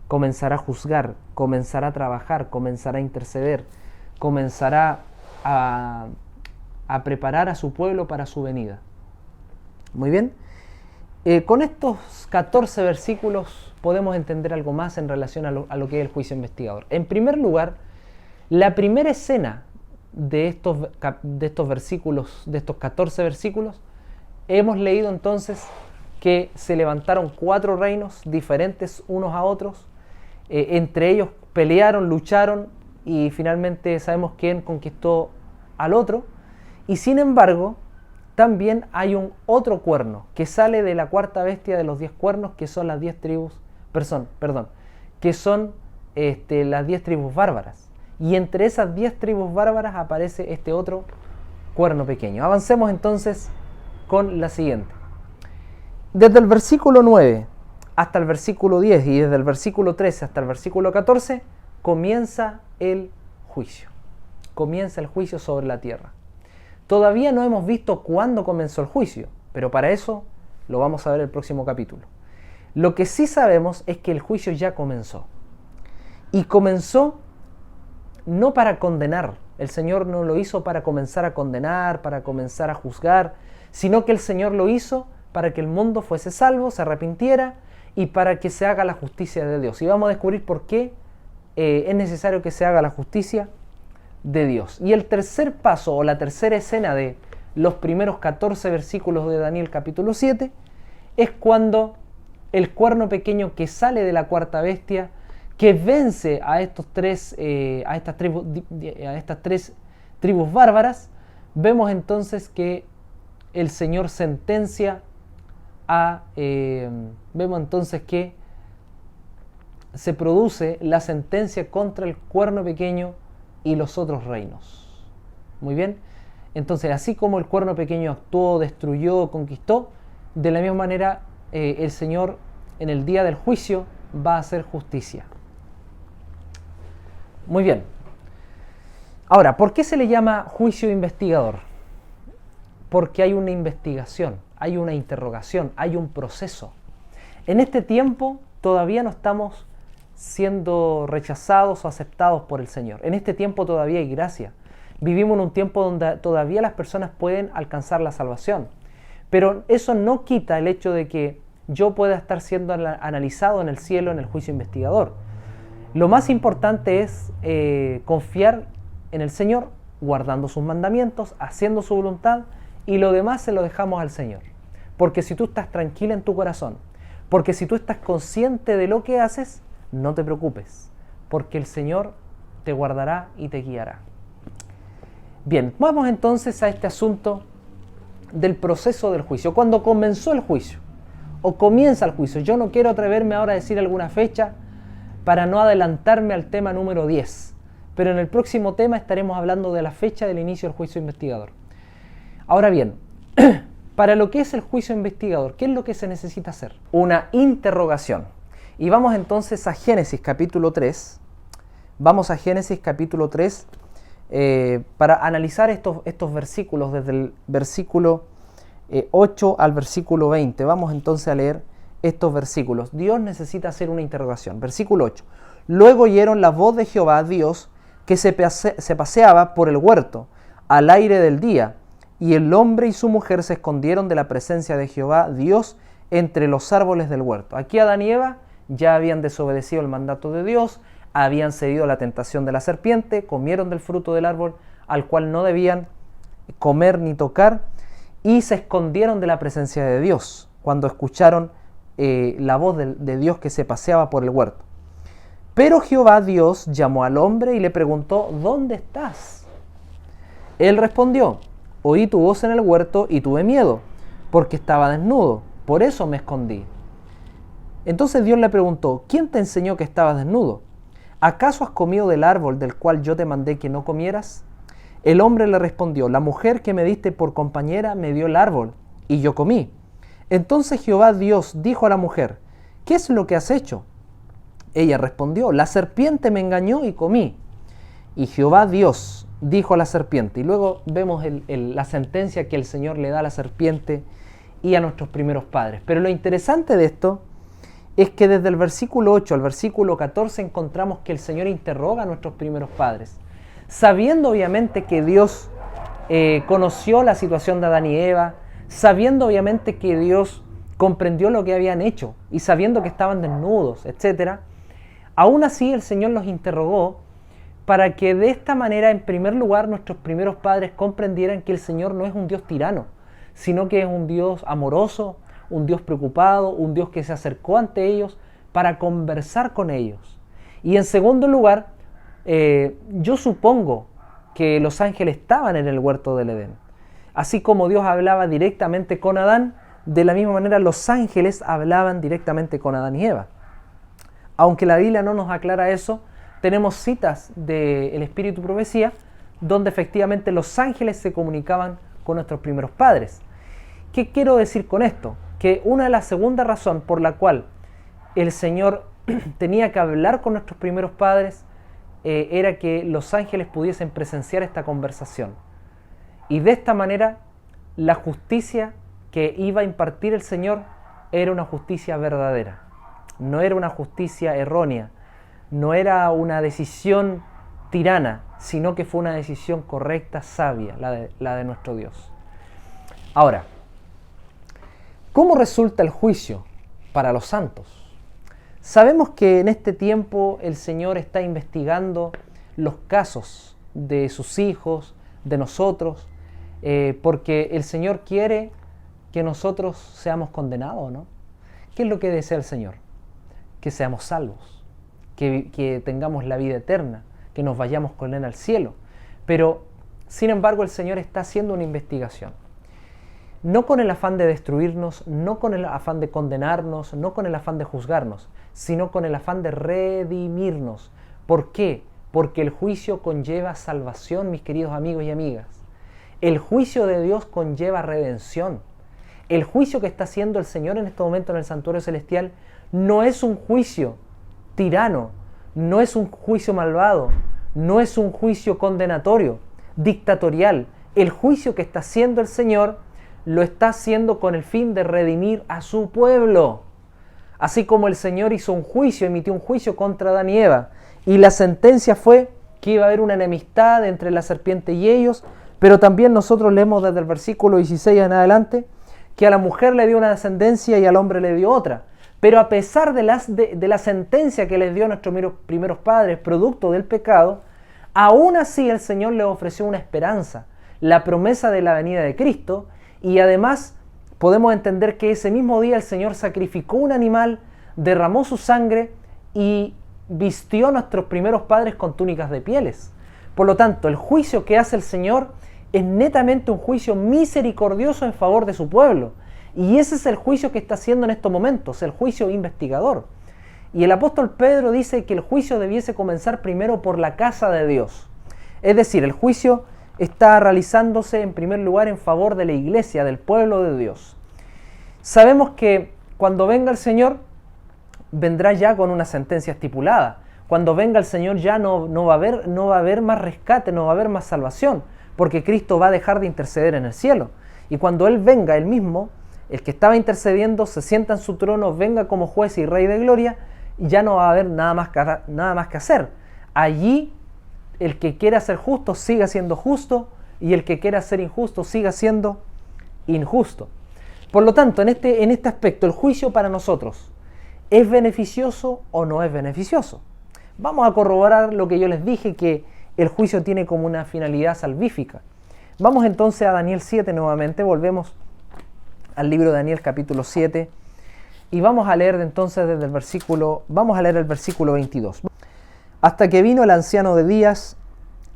Comenzará a juzgar, comenzará a trabajar, comenzará a interceder, comenzará a preparar a su pueblo para su venida. Muy bien. Con estos 14 versículos podemos entender algo más en relación a lo que es el juicio investigador. En primer lugar, la primera escena de estos versículos, de estos 14 versículos, hemos leído entonces que se levantaron 4 reinos diferentes unos a otros, entre ellos pelearon, lucharon y finalmente sabemos quién conquistó al otro, y sin embargo, también hay un otro cuerno que sale de la cuarta bestia de los 10 cuernos, que son las 10 tribus, que son las 10 tribus bárbaras. Y entre esas 10 tribus bárbaras aparece este otro cuerno pequeño. Avancemos entonces con la siguiente. Desde el versículo 9 hasta el versículo 10 y desde el versículo 13 hasta el versículo 14 comienza el juicio. Comienza el juicio sobre la tierra. Todavía no hemos visto cuándo comenzó el juicio, pero para eso lo vamos a ver en el próximo capítulo. Lo que sí sabemos es que el juicio ya comenzó. Y comenzó no para condenar. El Señor no lo hizo para comenzar a condenar, para comenzar a juzgar, sino que el Señor lo hizo para que el mundo fuese salvo, se arrepintiera y para que se haga la justicia de Dios. Y vamos a descubrir por qué es necesario que se haga la justicia de Dios. Y el tercer paso o la tercera escena de los primeros 14 versículos de Daniel capítulo 7 es cuando el cuerno pequeño que sale de la cuarta bestia, que vence a estas tres tribus bárbaras, vemos entonces que el Señor sentencia vemos entonces que se produce la sentencia contra el cuerno pequeño y los otros reinos. Muy bien, entonces así como el cuerno pequeño actuó, destruyó, conquistó, de la misma manera el Señor en el día del juicio va a hacer justicia. Muy bien. Ahora, ¿por qué se le llama juicio investigador? Porque hay una investigación, hay una interrogación, hay un proceso. En este tiempo todavía no estamos siendo rechazados o aceptados por el Señor. En este tiempo todavía hay gracia. Vivimos en un tiempo donde todavía las personas pueden alcanzar la salvación. Pero eso no quita el hecho de que yo pueda estar siendo analizado en el cielo en el juicio investigador. Lo más importante es confiar en el Señor, guardando sus mandamientos, haciendo su voluntad, y lo demás se lo dejamos al Señor. Porque si tú estás tranquila en tu corazón, porque si tú estás consciente de lo que haces, no te preocupes, porque el Señor te guardará y te guiará. Bien, vamos entonces a este asunto del proceso del juicio. Cuando comenzó el juicio, o comienza el juicio, yo no quiero atreverme ahora a decir alguna fecha para no adelantarme al tema número 10, pero en el próximo tema estaremos hablando de la fecha del inicio del juicio investigador. Ahora bien, para lo que es el juicio investigador, ¿qué es lo que se necesita hacer? Una interrogación. Y vamos entonces a Génesis capítulo 3. Vamos a Génesis capítulo 3 para analizar estos versículos desde el versículo 8 al versículo 20. Vamos entonces a leer estos versículos. Dios necesita hacer una interrogación. Versículo 8. Luego oyeron la voz de Jehová Dios que se paseaba por el huerto al aire del día, y el hombre y su mujer se escondieron de la presencia de Jehová Dios entre los árboles del huerto. Aquí Adán y Eva ya habían desobedecido el mandato de Dios, habían cedido a la tentación de la serpiente, comieron del fruto del árbol al cual no debían comer ni tocar, y se escondieron de la presencia de Dios cuando escucharon la voz de Dios que se paseaba por el huerto. Pero Jehová Dios llamó al hombre y le preguntó: ¿dónde estás? Él respondió: oí tu voz en el huerto y tuve miedo, porque estaba desnudo, por eso me escondí. Entonces Dios le preguntó: ¿quién te enseñó que estabas desnudo? ¿Acaso has comido del árbol del cual yo te mandé que no comieras? El hombre le respondió: la mujer que me diste por compañera me dio el árbol, y yo comí. Entonces Jehová Dios dijo a la mujer: ¿qué es lo que has hecho? Ella respondió: la serpiente me engañó y comí. Y Jehová Dios dijo a la serpiente, y luego vemos la sentencia que el Señor le da a la serpiente y a nuestros primeros padres. Pero lo interesante de esto es que desde el versículo 8 al versículo 14 encontramos que el Señor interroga a nuestros primeros padres, sabiendo obviamente que Dios conoció la situación de Adán y Eva, sabiendo obviamente que Dios comprendió lo que habían hecho y sabiendo que estaban desnudos, etc. Aún así el Señor los interrogó para que de esta manera, en primer lugar, nuestros primeros padres comprendieran que el Señor no es un Dios tirano, sino que es un Dios amoroso, un Dios preocupado, un Dios que se acercó ante ellos para conversar con ellos. Y en segundo lugar, yo supongo que los ángeles estaban en el huerto del Edén. Así como Dios hablaba directamente con Adán, de la misma manera los ángeles hablaban directamente con Adán y Eva. Aunque la Biblia no nos aclara eso, tenemos citas del Espíritu y Profecía donde efectivamente los ángeles se comunicaban con nuestros primeros padres. ¿Qué quiero decir con esto? Que la segunda razón por la cual el Señor tenía que hablar con nuestros primeros padres era que los ángeles pudiesen presenciar esta conversación. Y de esta manera, la justicia que iba a impartir el Señor era una justicia verdadera. No era una justicia errónea, no era una decisión tirana, sino que fue una decisión correcta, sabia, la de nuestro Dios. Ahora, ¿cómo resulta el juicio para los santos? Sabemos que en este tiempo el Señor está investigando los casos de sus hijos, de nosotros, porque el Señor quiere que nosotros seamos condenados, ¿no? ¿Qué es lo que desea el Señor? Que seamos salvos, que tengamos la vida eterna, que nos vayamos con Él al cielo. Pero, sin embargo, el Señor está haciendo una investigación. No con el afán de destruirnos, no con el afán de condenarnos, no con el afán de juzgarnos, sino con el afán de redimirnos. ¿Por qué? Porque el juicio conlleva salvación, mis queridos amigos y amigas. El juicio de Dios conlleva redención. El juicio que está haciendo el Señor en este momento en el santuario celestial no es un juicio tirano, no es un juicio malvado, no es un juicio condenatorio, dictatorial. El juicio que está haciendo el Señor lo está haciendo con el fin de redimir a su pueblo. Así como el Señor hizo un juicio, emitió un juicio contra Adán y Eva, y la sentencia fue que iba a haber una enemistad entre la serpiente y ellos, pero también nosotros leemos desde el versículo 16 en adelante que a la mujer le dio una descendencia y al hombre le dio otra. Pero a pesar de la sentencia que les dio a nuestros primeros padres, producto del pecado, aún así el Señor les ofreció una esperanza, la promesa de la venida de Cristo, y además podemos entender que ese mismo día el Señor sacrificó un animal, derramó su sangre y vistió a nuestros primeros padres con túnicas de pieles. Por lo tanto, el juicio que hace el Señor es netamente un juicio misericordioso en favor de su pueblo. Y ese es el juicio que está haciendo en estos momentos, el juicio investigador. Y el apóstol Pedro dice que el juicio debiese comenzar primero por la casa de Dios. Es decir, el juicio está realizándose en primer lugar en favor de la iglesia, del pueblo de Dios. Sabemos que cuando venga el Señor, vendrá ya con una sentencia estipulada. Cuando venga el Señor ya no va a haber más rescate, no va a haber más salvación, porque Cristo va a dejar de interceder en el cielo. Y cuando Él venga, Él mismo, el que estaba intercediendo, se sienta en su trono, venga como juez y rey de gloria, y ya no va a haber nada más que hacer. Allí, el que quiera ser justo, siga siendo justo, y el que quiera ser injusto, siga siendo injusto. Por lo tanto, en este aspecto, el juicio para nosotros, ¿es beneficioso o no es beneficioso? Vamos a corroborar lo que yo les dije, que el juicio tiene como una finalidad salvífica. Vamos entonces a Daniel 7 nuevamente, volvemos al libro de Daniel capítulo 7 y vamos a leer entonces el versículo 22. Hasta que vino el anciano de días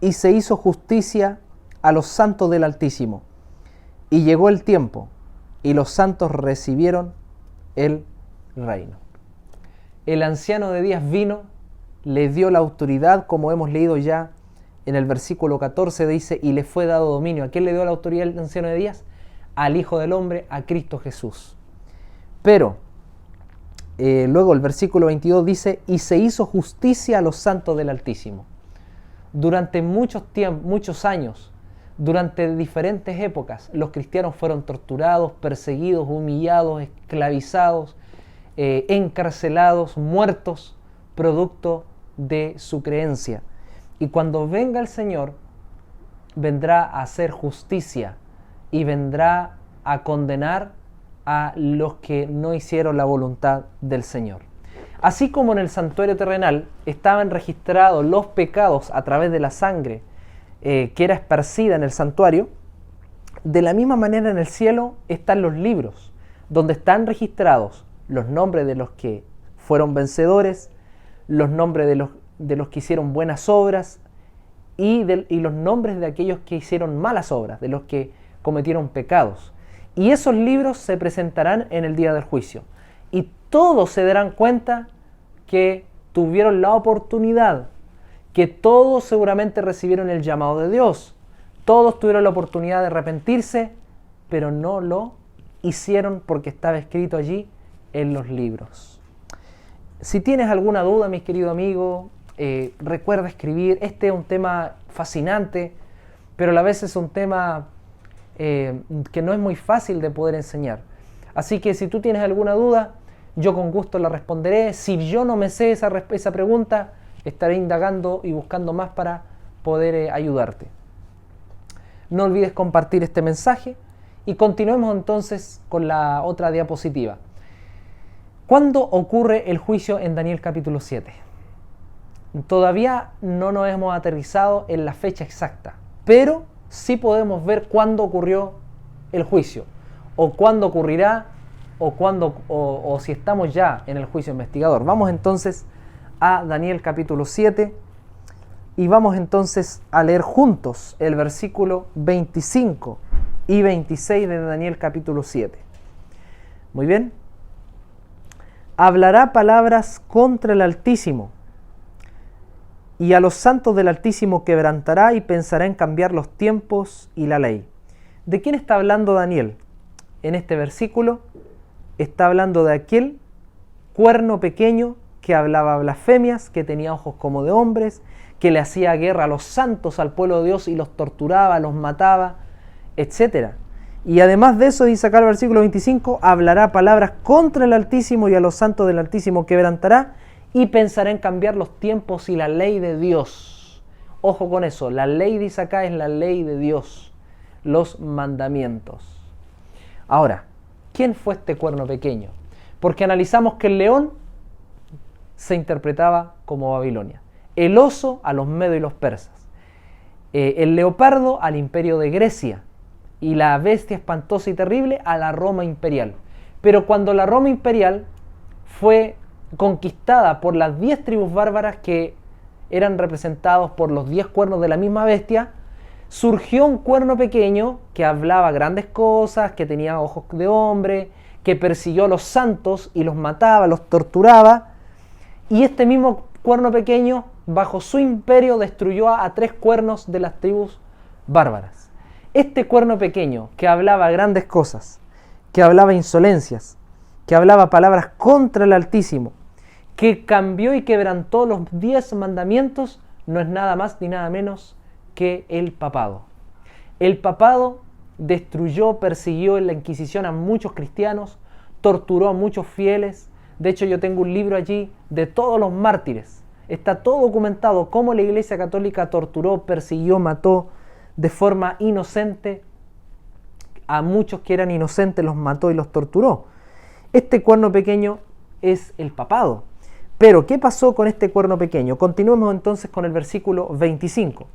y se hizo justicia a los santos del Altísimo. Y llegó el tiempo y los santos recibieron el reino. El anciano de días vino, le dio la autoridad, como hemos leído ya en el versículo 14, dice, y le fue dado dominio. ¿A quién le dio la autoridad el anciano de días? Al Hijo del Hombre, a Cristo Jesús. Pero, luego el versículo 22 dice, y se hizo justicia a los santos del Altísimo. Durante muchos años, durante diferentes épocas, los cristianos fueron torturados, perseguidos, humillados, esclavizados, encarcelados, muertos, producto de su creencia. Y cuando venga el Señor, vendrá a hacer justicia y vendrá a condenar a los que no hicieron la voluntad del Señor. Así como en el santuario terrenal estaban registrados los pecados a través de la sangre que era esparcida en el santuario, de la misma manera en el cielo están los libros, donde están registrados los nombres de los que fueron vencedores, los nombres de los que hicieron buenas obras y los nombres de aquellos que hicieron malas obras, de los que cometieron pecados. Y esos libros se presentarán en el día del juicio. Y todos se darán cuenta que tuvieron la oportunidad, que todos seguramente recibieron el llamado de Dios. Todos tuvieron la oportunidad de arrepentirse, pero no lo hicieron porque estaba escrito allí en los libros. Si tienes alguna duda, mis queridos amigos, recuerda escribir. Este es un tema fascinante, pero a la vez es un tema que no es muy fácil de poder enseñar. Así que si tú tienes alguna duda, yo con gusto la responderé. Si yo no me sé esa pregunta, estaré indagando y buscando más para poder ayudarte. No olvides compartir este mensaje y continuemos entonces con la otra diapositiva. ¿Cuándo ocurre el juicio en Daniel capítulo 7? Todavía no nos hemos aterrizado en la fecha exacta, pero sí podemos ver cuándo ocurrió el juicio, o cuándo ocurrirá, o si estamos ya en el juicio investigador. Vamos entonces a Daniel capítulo 7 y vamos entonces a leer juntos el versículo 25 y 26 de Daniel capítulo 7. Muy bien. Hablará palabras contra el Altísimo, y a los santos del Altísimo quebrantará y pensará en cambiar los tiempos y la ley. ¿De quién está hablando Daniel? En este versículo está hablando de aquel cuerno pequeño que hablaba blasfemias, que tenía ojos como de hombres, que le hacía guerra a los santos, al pueblo de Dios, y los torturaba, los mataba, etc. Y además de eso, dice acá el versículo 25, hablará palabras contra el Altísimo y a los santos del Altísimo quebrantará y pensará en cambiar los tiempos y la ley de Dios. Ojo con eso, la ley, dice acá, es la ley de Dios, los mandamientos. Ahora, ¿quién fue este cuerno pequeño? Porque analizamos que el león se interpretaba como Babilonia, el oso a los medos y los persas, el leopardo al imperio de Grecia, y la bestia espantosa y terrible a la Roma imperial. Pero cuando la Roma imperial fue conquistada por las 10 tribus bárbaras que eran representados por los 10 cuernos de la misma bestia, surgió un cuerno pequeño que hablaba grandes cosas, que tenía ojos de hombre, que persiguió a los santos y los mataba, los torturaba, y este mismo cuerno pequeño, bajo su imperio, destruyó a 3 cuernos de las tribus bárbaras. Este cuerno pequeño que hablaba grandes cosas, que hablaba insolencias, que hablaba palabras contra el Altísimo, que cambió y quebrantó los 10 mandamientos, no es nada más ni nada menos que el papado. El papado destruyó, persiguió en la Inquisición a muchos cristianos, torturó a muchos fieles. De hecho, yo tengo un libro allí de todos los mártires. Está todo documentado cómo la Iglesia Católica torturó, persiguió, mató de forma inocente a muchos que eran inocentes, los mató y los torturó. Este cuerno pequeño es el papado. Pero, ¿qué pasó con este cuerno pequeño? Continuemos entonces con el versículo 25.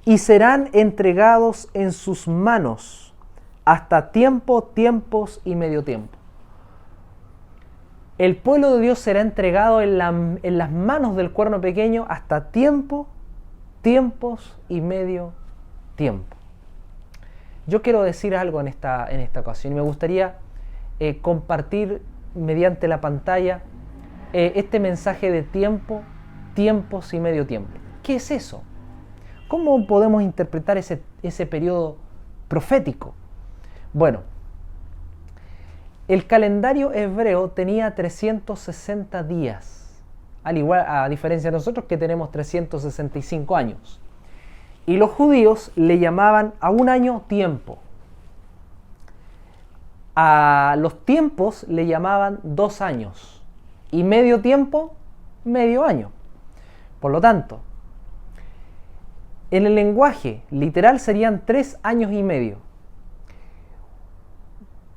Y serán entregados en sus manos hasta tiempo, tiempos y medio tiempo. El pueblo de Dios será entregado en las manos del cuerno pequeño hasta tiempo, tiempos y medio tiempo. Yo quiero decir algo en esta ocasión y me gustaría compartir mediante la pantalla este mensaje de tiempo, tiempos y medio tiempo. ¿Qué es eso? ¿Cómo podemos interpretar ese periodo profético? Bueno, el calendario hebreo tenía 360 días, a diferencia de nosotros que tenemos 365 años. Y los judíos le llamaban a un año tiempo. A los tiempos le llamaban 2 años. Y medio tiempo, medio año. Por lo tanto, en el lenguaje literal serían 3 años y medio.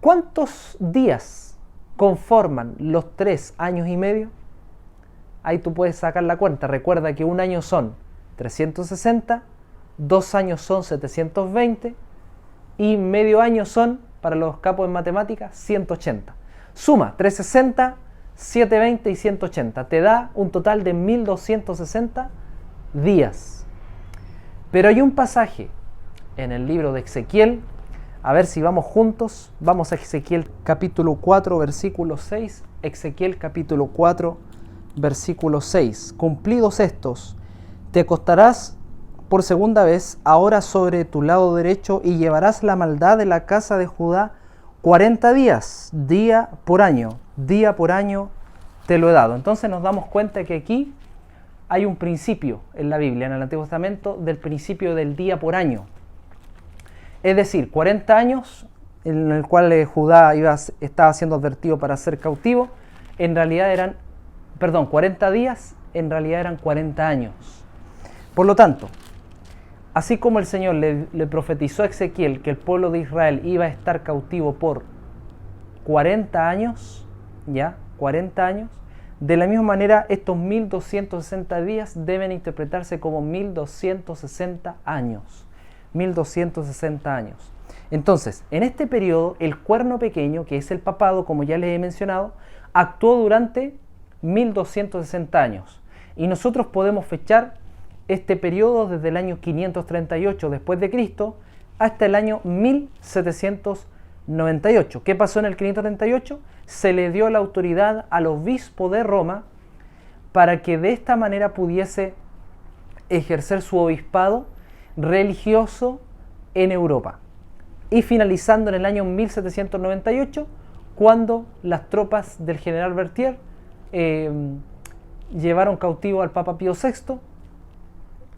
¿Cuántos días conforman los 3 años y medio? Ahí tú puedes sacar la cuenta. Recuerda que un año son 360, 2 años son 720 y medio año son, para los capos en matemáticas, 180. Suma 360, 720 y 180. Te da un total de 1260 días. Pero hay un pasaje en el libro de Ezequiel, a ver si vamos juntos, vamos a Ezequiel capítulo 4, versículo 6, Ezequiel capítulo 4, versículo 6. Cumplidos estos, te acostarás por segunda vez ahora sobre tu lado derecho y llevarás la maldad de la casa de Judá 40 días, día por año te lo he dado. Entonces nos damos cuenta que aquí hay un principio en la Biblia, en el Antiguo Testamento, del principio del día por año. Es decir, 40 años en el cual Judá estaba siendo advertido para ser cautivo, en realidad 40 días, en realidad eran 40 años. Por lo tanto, así como el Señor le profetizó a Ezequiel que el pueblo de Israel iba a estar cautivo por 40 años, ¿ya? 40 años, de la misma manera estos 1260 días deben interpretarse como 1260 años. 1260 años. Entonces, en este periodo, el cuerno pequeño, que es el papado, como ya les he mencionado, actuó durante 1260 años. Y nosotros podemos fechar este periodo desde el año 538 después de Cristo hasta el año 1798. ¿Qué pasó en el 538? Se le dio la autoridad al obispo de Roma para que de esta manera pudiese ejercer su obispado religioso en Europa. Y finalizando en el año 1798, cuando las tropas del general Berthier llevaron cautivo al Papa Pío VI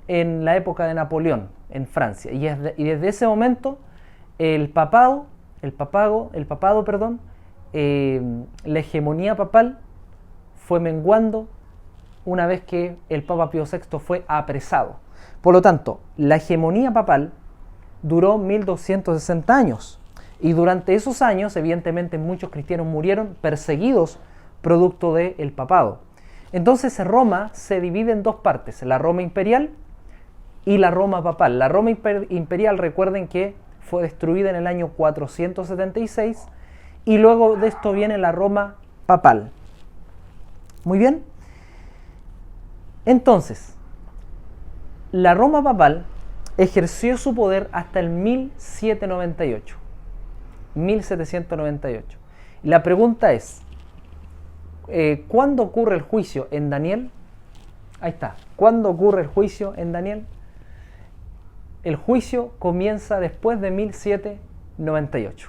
en la época de Napoleón en Francia. Y desde ese momento la hegemonía papal fue menguando una vez que el Papa Pío VI fue apresado. Por lo tanto, la hegemonía papal duró 1260 años. Y durante esos años, evidentemente, muchos cristianos murieron perseguidos producto del papado. Entonces, Roma se divide en dos partes, la Roma imperial y la Roma papal. La Roma imperial, recuerden que fue destruida en el año 476 y luego de esto viene la Roma papal. Muy bien. Entonces, la Roma papal ejerció su poder hasta el 1798. 1798. La pregunta es, ¿cuándo ocurre el juicio en Daniel? Ahí está. ¿Cuándo ocurre el juicio en Daniel? El juicio comienza después de 1798.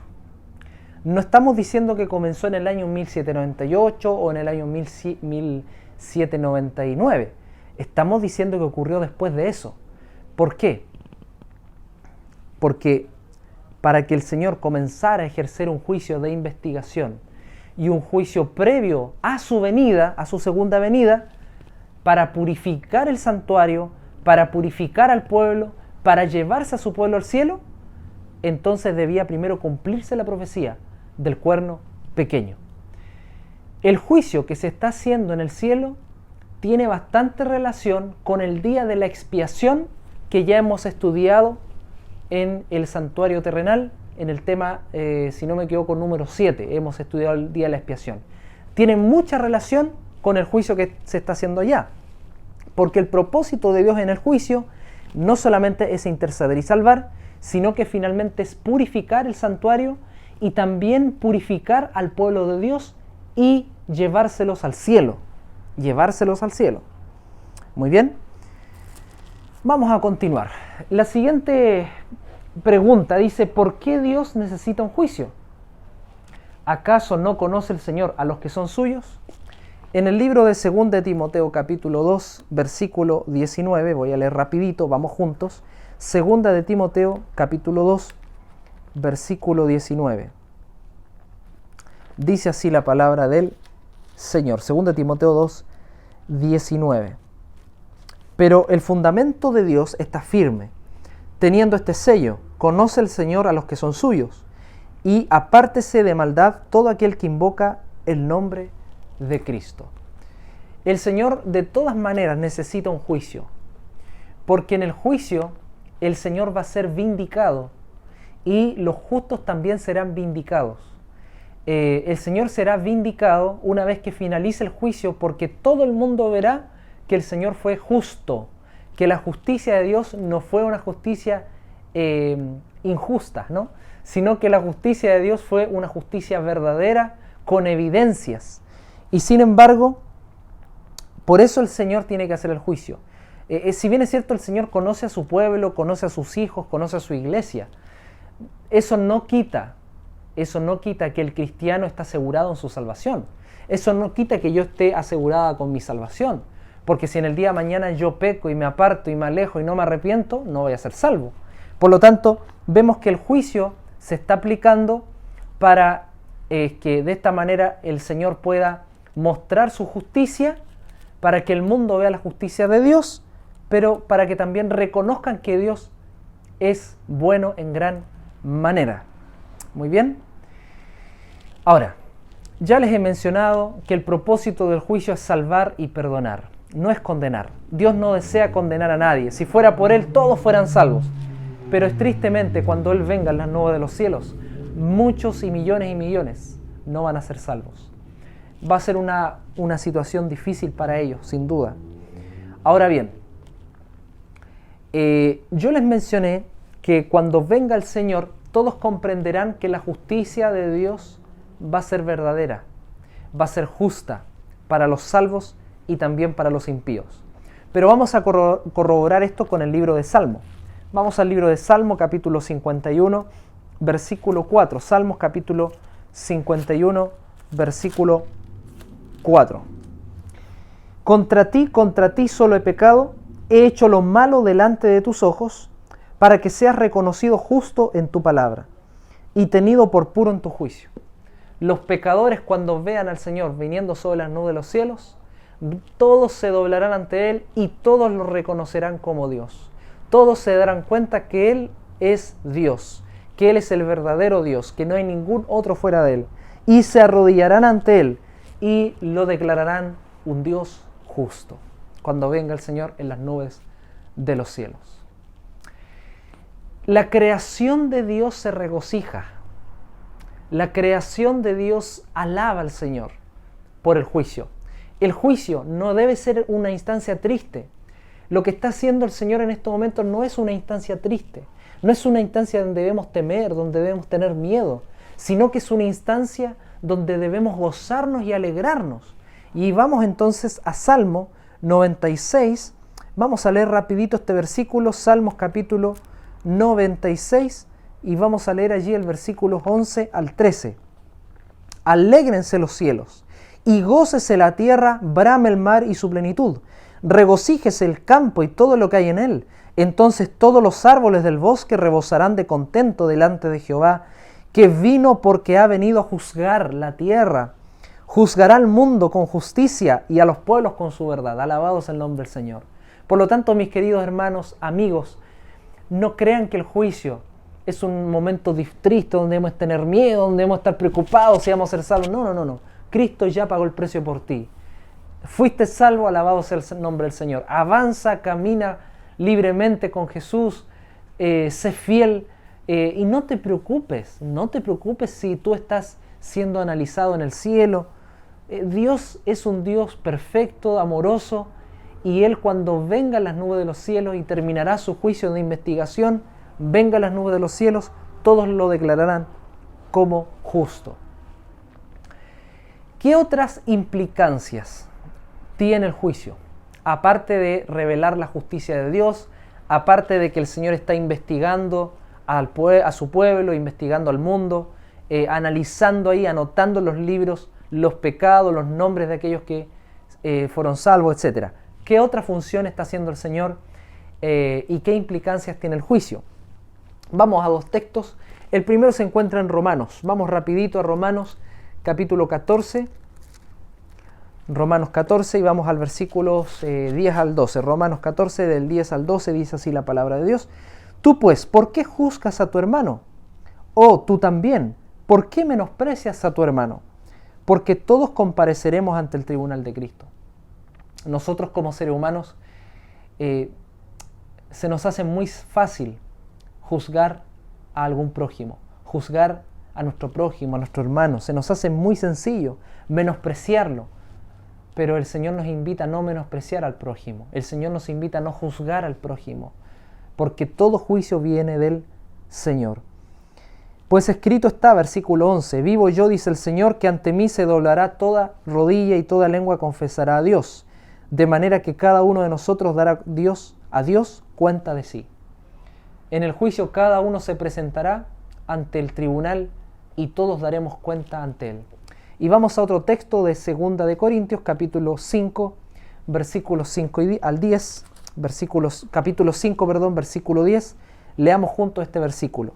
No estamos diciendo que comenzó en el año 1798 o en el año 1799. Estamos diciendo que ocurrió después de eso. ¿Por qué? Porque para que el Señor comenzara a ejercer un juicio de investigación y un juicio previo a su venida, a su segunda venida, para purificar el santuario, para purificar al pueblo, para llevarse a su pueblo al cielo, entonces debía primero cumplirse la profecía del cuerno pequeño. El juicio que se está haciendo en el cielo tiene bastante relación con el día de la expiación que ya hemos estudiado en el santuario terrenal, en el tema, si no me equivoco, número 7, hemos estudiado el día de la expiación. Tiene mucha relación con el juicio que se está haciendo allá, porque el propósito de Dios en el juicio no solamente es interceder y salvar, sino que finalmente es purificar el santuario y también purificar al pueblo de Dios y llevárselos al cielo. Llevárselos al cielo. Muy bien. Vamos a continuar. La siguiente pregunta dice, ¿por qué Dios necesita un juicio? ¿Acaso no conoce el Señor a los que son suyos? En el libro de 2 de Timoteo capítulo 2, versículo 19, voy a leer rapidito, vamos juntos. 2 de Timoteo capítulo 2, versículo 19. Dice así la palabra del Señor. 2 de Timoteo 2, 19. Pero el fundamento de Dios está firme, teniendo este sello: conoce el Señor a los que son suyos, y apártese de maldad todo aquel que invoca el nombre de Cristo. El Señor de todas maneras necesita un juicio, porque en el juicio el Señor va a ser vindicado y los justos también serán vindicados. El Señor será vindicado una vez que finalice el juicio, porque todo el mundo verá que el Señor fue justo, que la justicia de Dios no fue una justicia injusta, ¿no? Sino que la justicia de Dios fue una justicia verdadera, con evidencias. Y sin embargo, por eso el Señor tiene que hacer el juicio. Si bien es cierto, el Señor conoce a su pueblo, conoce a sus hijos, conoce a su iglesia, eso no quita que el cristiano está asegurado en su salvación. Eso no quita que yo esté asegurada con mi salvación. Porque si en el día de mañana yo peco y me aparto y me alejo y no me arrepiento, no voy a ser salvo. Por lo tanto, vemos que el juicio se está aplicando para que de esta manera el Señor pueda mostrar su justicia, para que el mundo vea la justicia de Dios, pero para que también reconozcan que Dios es bueno en gran manera. Muy bien. Ahora, ya les he mencionado que el propósito del juicio es salvar y perdonar, no es condenar. Dios no desea condenar a nadie. Si fuera por Él, todos fueran salvos. Pero es tristemente cuando Él venga en las nubes de los cielos, muchos y millones no van a ser salvos. Va a ser una situación difícil para ellos, sin duda. Ahora bien, yo les mencioné que cuando venga el Señor, todos comprenderán que la justicia de Dios va a ser verdadera, va a ser justa para los salvos y también para los impíos. Pero vamos a corroborar esto con el libro de Salmo. Vamos al libro de Salmo, capítulo 51, versículo 4. Salmos, capítulo 51, versículo 4. Contra ti solo he pecado, he hecho lo malo delante de tus ojos, para que seas reconocido justo en tu palabra y tenido por puro en tu juicio. Los pecadores, cuando vean al Señor viniendo sobre las nubes de los cielos, todos se doblarán ante Él y todos lo reconocerán como Dios. Todos se darán cuenta que Él es Dios, que Él es el verdadero Dios, que no hay ningún otro fuera de Él. Y se arrodillarán ante Él y lo declararán un Dios justo, cuando venga el Señor en las nubes de los cielos. La creación de Dios se regocija. La creación de Dios alaba al Señor por el juicio. El juicio no debe ser una instancia triste. Lo que está haciendo el Señor en estos momentos no es una instancia triste. No es una instancia donde debemos temer, donde debemos tener miedo, sino que es una instancia donde debemos gozarnos y alegrarnos. Y vamos entonces a Salmo 96. Vamos a leer rapidito este versículo, Salmos capítulo 96, y vamos a leer allí el versículo 11 al 13. Alégrense los cielos y gócese la tierra, brame el mar y su plenitud. Regocíjese el campo y todo lo que hay en él. Entonces todos los árboles del bosque rebosarán de contento delante de Jehová, que vino porque ha venido a juzgar la tierra. Juzgará al mundo con justicia y a los pueblos con su verdad. Alabado sea el nombre del Señor. Por lo tanto, mis queridos hermanos, amigos, no crean que el juicio es un momento triste donde debemos tener miedo, donde debemos estar preocupados si vamos a ser salvos. No. Cristo ya pagó el precio por ti. Fuiste salvo, alabado sea el nombre del Señor. Avanza, camina libremente con Jesús, sé fiel y no te preocupes si tú estás siendo analizado en el cielo. Dios es un Dios perfecto, amoroso, y Él, cuando venga a las nubes de los cielos y terminará su juicio de investigación, venga a las nubes de los cielos, todos lo declararán como justo. ¿Qué otras implicancias tiene el juicio? Aparte de revelar la justicia de Dios, aparte de que el Señor está investigando a su pueblo, investigando al mundo, analizando ahí, anotando en los libros los pecados, los nombres de aquellos que fueron salvos, etc. ¿Qué otra función está haciendo el Señor y qué implicancias tiene el juicio? Vamos a dos textos. El primero se encuentra en Romanos. Vamos rapidito a Romanos capítulo 14. Romanos 14 y vamos al versículos 10 al 12. Romanos 14 del 10 al 12 dice así la palabra de Dios. Tú pues, ¿por qué juzgas a tu hermano? Oh, tú también, ¿por qué menosprecias a tu hermano? Porque todos compareceremos ante el tribunal de Cristo. Nosotros como seres humanos se nos hace muy fácil juzgar a algún prójimo, juzgar a nuestro prójimo, a nuestro hermano. Se nos hace muy sencillo menospreciarlo. pero el Señor nos invita a no menospreciar al prójimo. El Señor nos invita a no juzgar al prójimo, porque todo juicio viene del Señor. Pues escrito está, versículo 11, vivo yo, dice el Señor, que ante mí se doblará toda rodilla y toda lengua confesará a Dios, de manera que cada uno de nosotros dará a Dios cuenta de sí. En el juicio cada uno se presentará ante el tribunal y todos daremos cuenta ante él. Y vamos a otro texto de 2 de Corintios, capítulo 5, versículos 5 al 10, capítulo 5, versículo 10. Leamos juntos este versículo.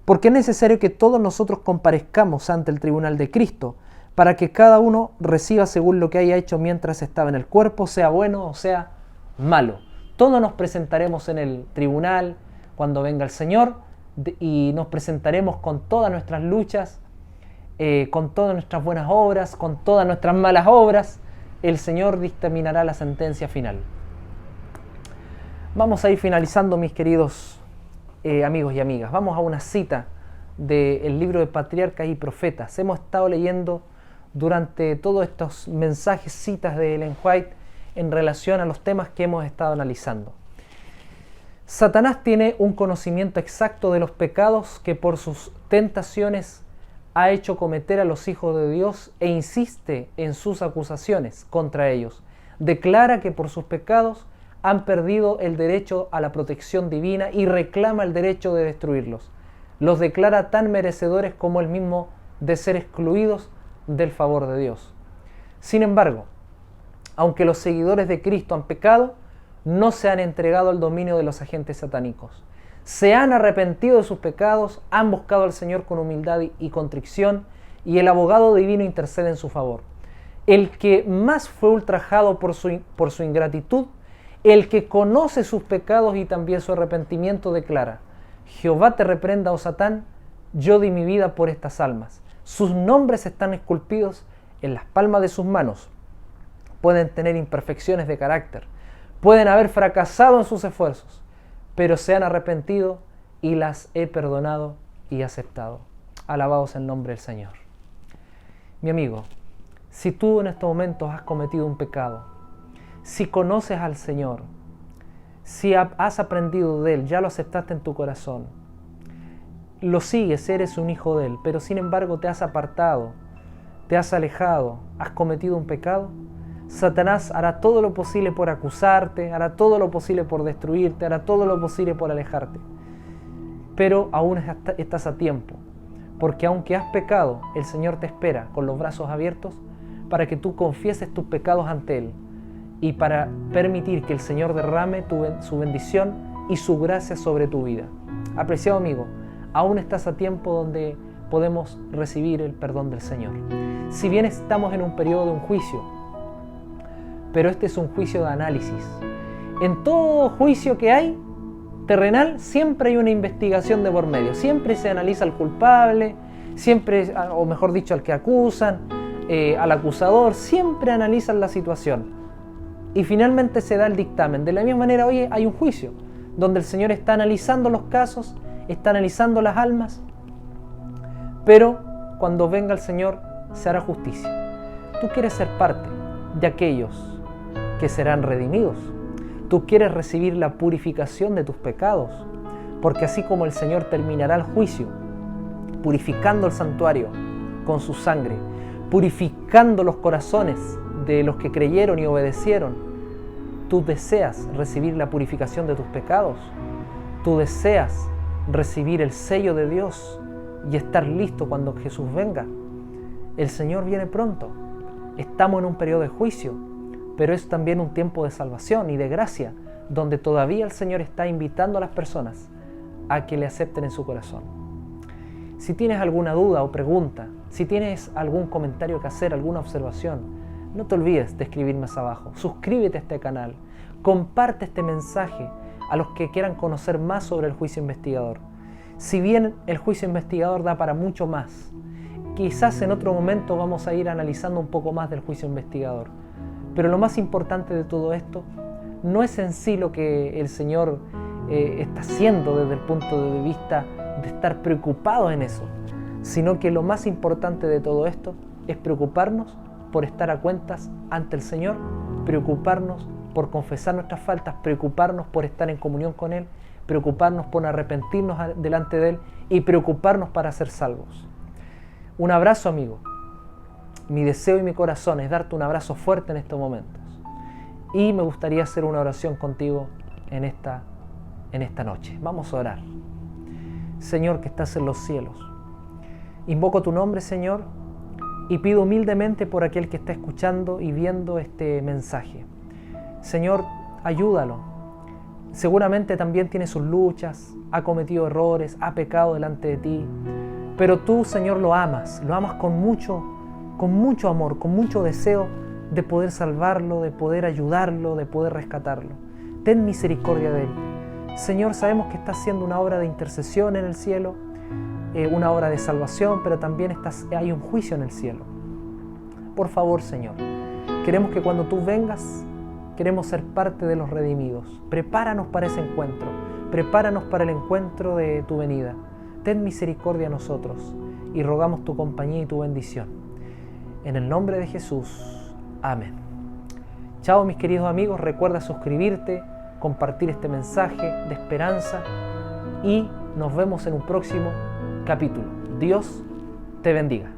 Porque es necesario que todos nosotros comparezcamos ante el tribunal de Cristo, para que cada uno reciba según lo que haya hecho mientras estaba en el cuerpo, sea bueno o sea malo. Todos nos presentaremos en el tribunal cuando venga el Señor y nos presentaremos con todas nuestras luchas, con todas nuestras buenas obras, con todas nuestras malas obras. El Señor dictaminará la sentencia final. Vamos a ir finalizando, mis queridos amigos y amigas. Vamos a una cita del libro de Patriarcas y Profetas. Hemos estado leyendo durante todos estos mensajes, citas de Ellen White en relación a los temas que hemos estado analizando. Satanás tiene un conocimiento exacto de los pecados que por sus tentaciones ha hecho cometer a los hijos de Dios e insiste en sus acusaciones contra ellos. Declara que por sus pecados han perdido el derecho a la protección divina y reclama el derecho de destruirlos. Los declara tan merecedores como él mismo de ser excluidos del favor de Dios. Sin embargo, aunque los seguidores de Cristo han pecado, no se han entregado al dominio de los agentes satánicos. Se han arrepentido de sus pecados, han buscado al Señor con humildad y contrición, y el abogado divino intercede en su favor. El que más fue ultrajado por su ingratitud, el que conoce sus pecados y también su arrepentimiento, declara: Jehová te reprenda, oh Satán, yo di mi vida por estas almas. Sus nombres están esculpidos en las palmas de sus manos. Pueden tener imperfecciones de carácter, pueden haber fracasado en sus esfuerzos, pero se han arrepentido y las he perdonado y aceptado. Alabados el nombre del Señor. Mi amigo, si tú en estos momentos has cometido un pecado, si conoces al Señor, si has aprendido de Él, ya lo aceptaste en tu corazón, lo sigues, eres un hijo de Él, pero sin embargo te has apartado, te has alejado, has cometido un pecado, Satanás hará todo lo posible por acusarte, hará todo lo posible por destruirte, hará todo lo posible por alejarte. Pero aún estás a tiempo, porque aunque has pecado, el Señor te espera con los brazos abiertos para que tú confieses tus pecados ante Él y para permitir que el Señor derrame su bendición y su gracia sobre tu vida. Apreciado amigo, aún estás a tiempo donde podemos recibir el perdón del Señor. Si bien estamos en un periodo de un juicio, pero este es un juicio de análisis. En todo juicio que hay terrenal siempre hay una investigación de por medio, siempre se analiza al culpable, siempre, o mejor dicho, al que acusan, al acusador, siempre analizan la situación y finalmente se da el dictamen. De la misma manera hoy hay un juicio donde el Señor está analizando los casos, está analizando las almas, pero cuando venga el Señor se hará justicia. Tú quieres ser parte de aquellos que serán redimidos. Tú quieres recibir la purificación de tus pecados, porque así como el Señor terminará el juicio, purificando el santuario con su sangre, purificando los corazones de los que creyeron y obedecieron, tú deseas recibir la purificación de tus pecados, tú deseas recibir el sello de Dios y estar listo cuando Jesús venga. El Señor viene pronto, estamos en un periodo de juicio, pero es también un tiempo de salvación y de gracia, donde todavía el Señor está invitando a las personas a que le acepten en su corazón. Si tienes alguna duda o pregunta, si tienes algún comentario que hacer, alguna observación, no te olvides de escribirme más abajo. Suscríbete a este canal, comparte este mensaje a los que quieran conocer más sobre el juicio investigador. Si bien el juicio investigador da para mucho más, quizás en otro momento vamos a ir analizando un poco más del juicio investigador. Pero lo más importante de todo esto no es en sí lo que el Señor está haciendo desde el punto de vista de estar preocupado en eso, sino que lo más importante de todo esto es preocuparnos por estar a cuentas ante el Señor, preocuparnos por confesar nuestras faltas, preocuparnos por estar en comunión con Él, preocuparnos por arrepentirnos delante de Él y preocuparnos para ser salvos. Un abrazo, amigo. Mi deseo y mi corazón es darte un abrazo fuerte en estos momentos. Y me gustaría hacer una oración contigo en esta noche. Vamos a orar. Señor que estás en los cielos, invoco tu nombre, Señor, y pido humildemente por aquel que está escuchando y viendo este mensaje. Señor, ayúdalo. Seguramente también tiene sus luchas, ha cometido errores, ha pecado delante de ti, pero tú, Señor, lo amas con mucho amor, con mucho deseo de poder salvarlo, de poder ayudarlo, de poder rescatarlo. Ten misericordia de él. Señor, sabemos que estás haciendo una obra de intercesión en el cielo, una obra de salvación, pero también hay un juicio en el cielo. Por favor, Señor, queremos que cuando tú vengas, queremos ser parte de los redimidos. Prepáranos para ese encuentro, prepáranos para el encuentro de tu venida. Ten misericordia a nosotros y rogamos tu compañía y tu bendición. En el nombre de Jesús. Amén. Chao, mis queridos amigos. Recuerda suscribirte, compartir este mensaje de esperanza y nos vemos en un próximo capítulo. Dios te bendiga.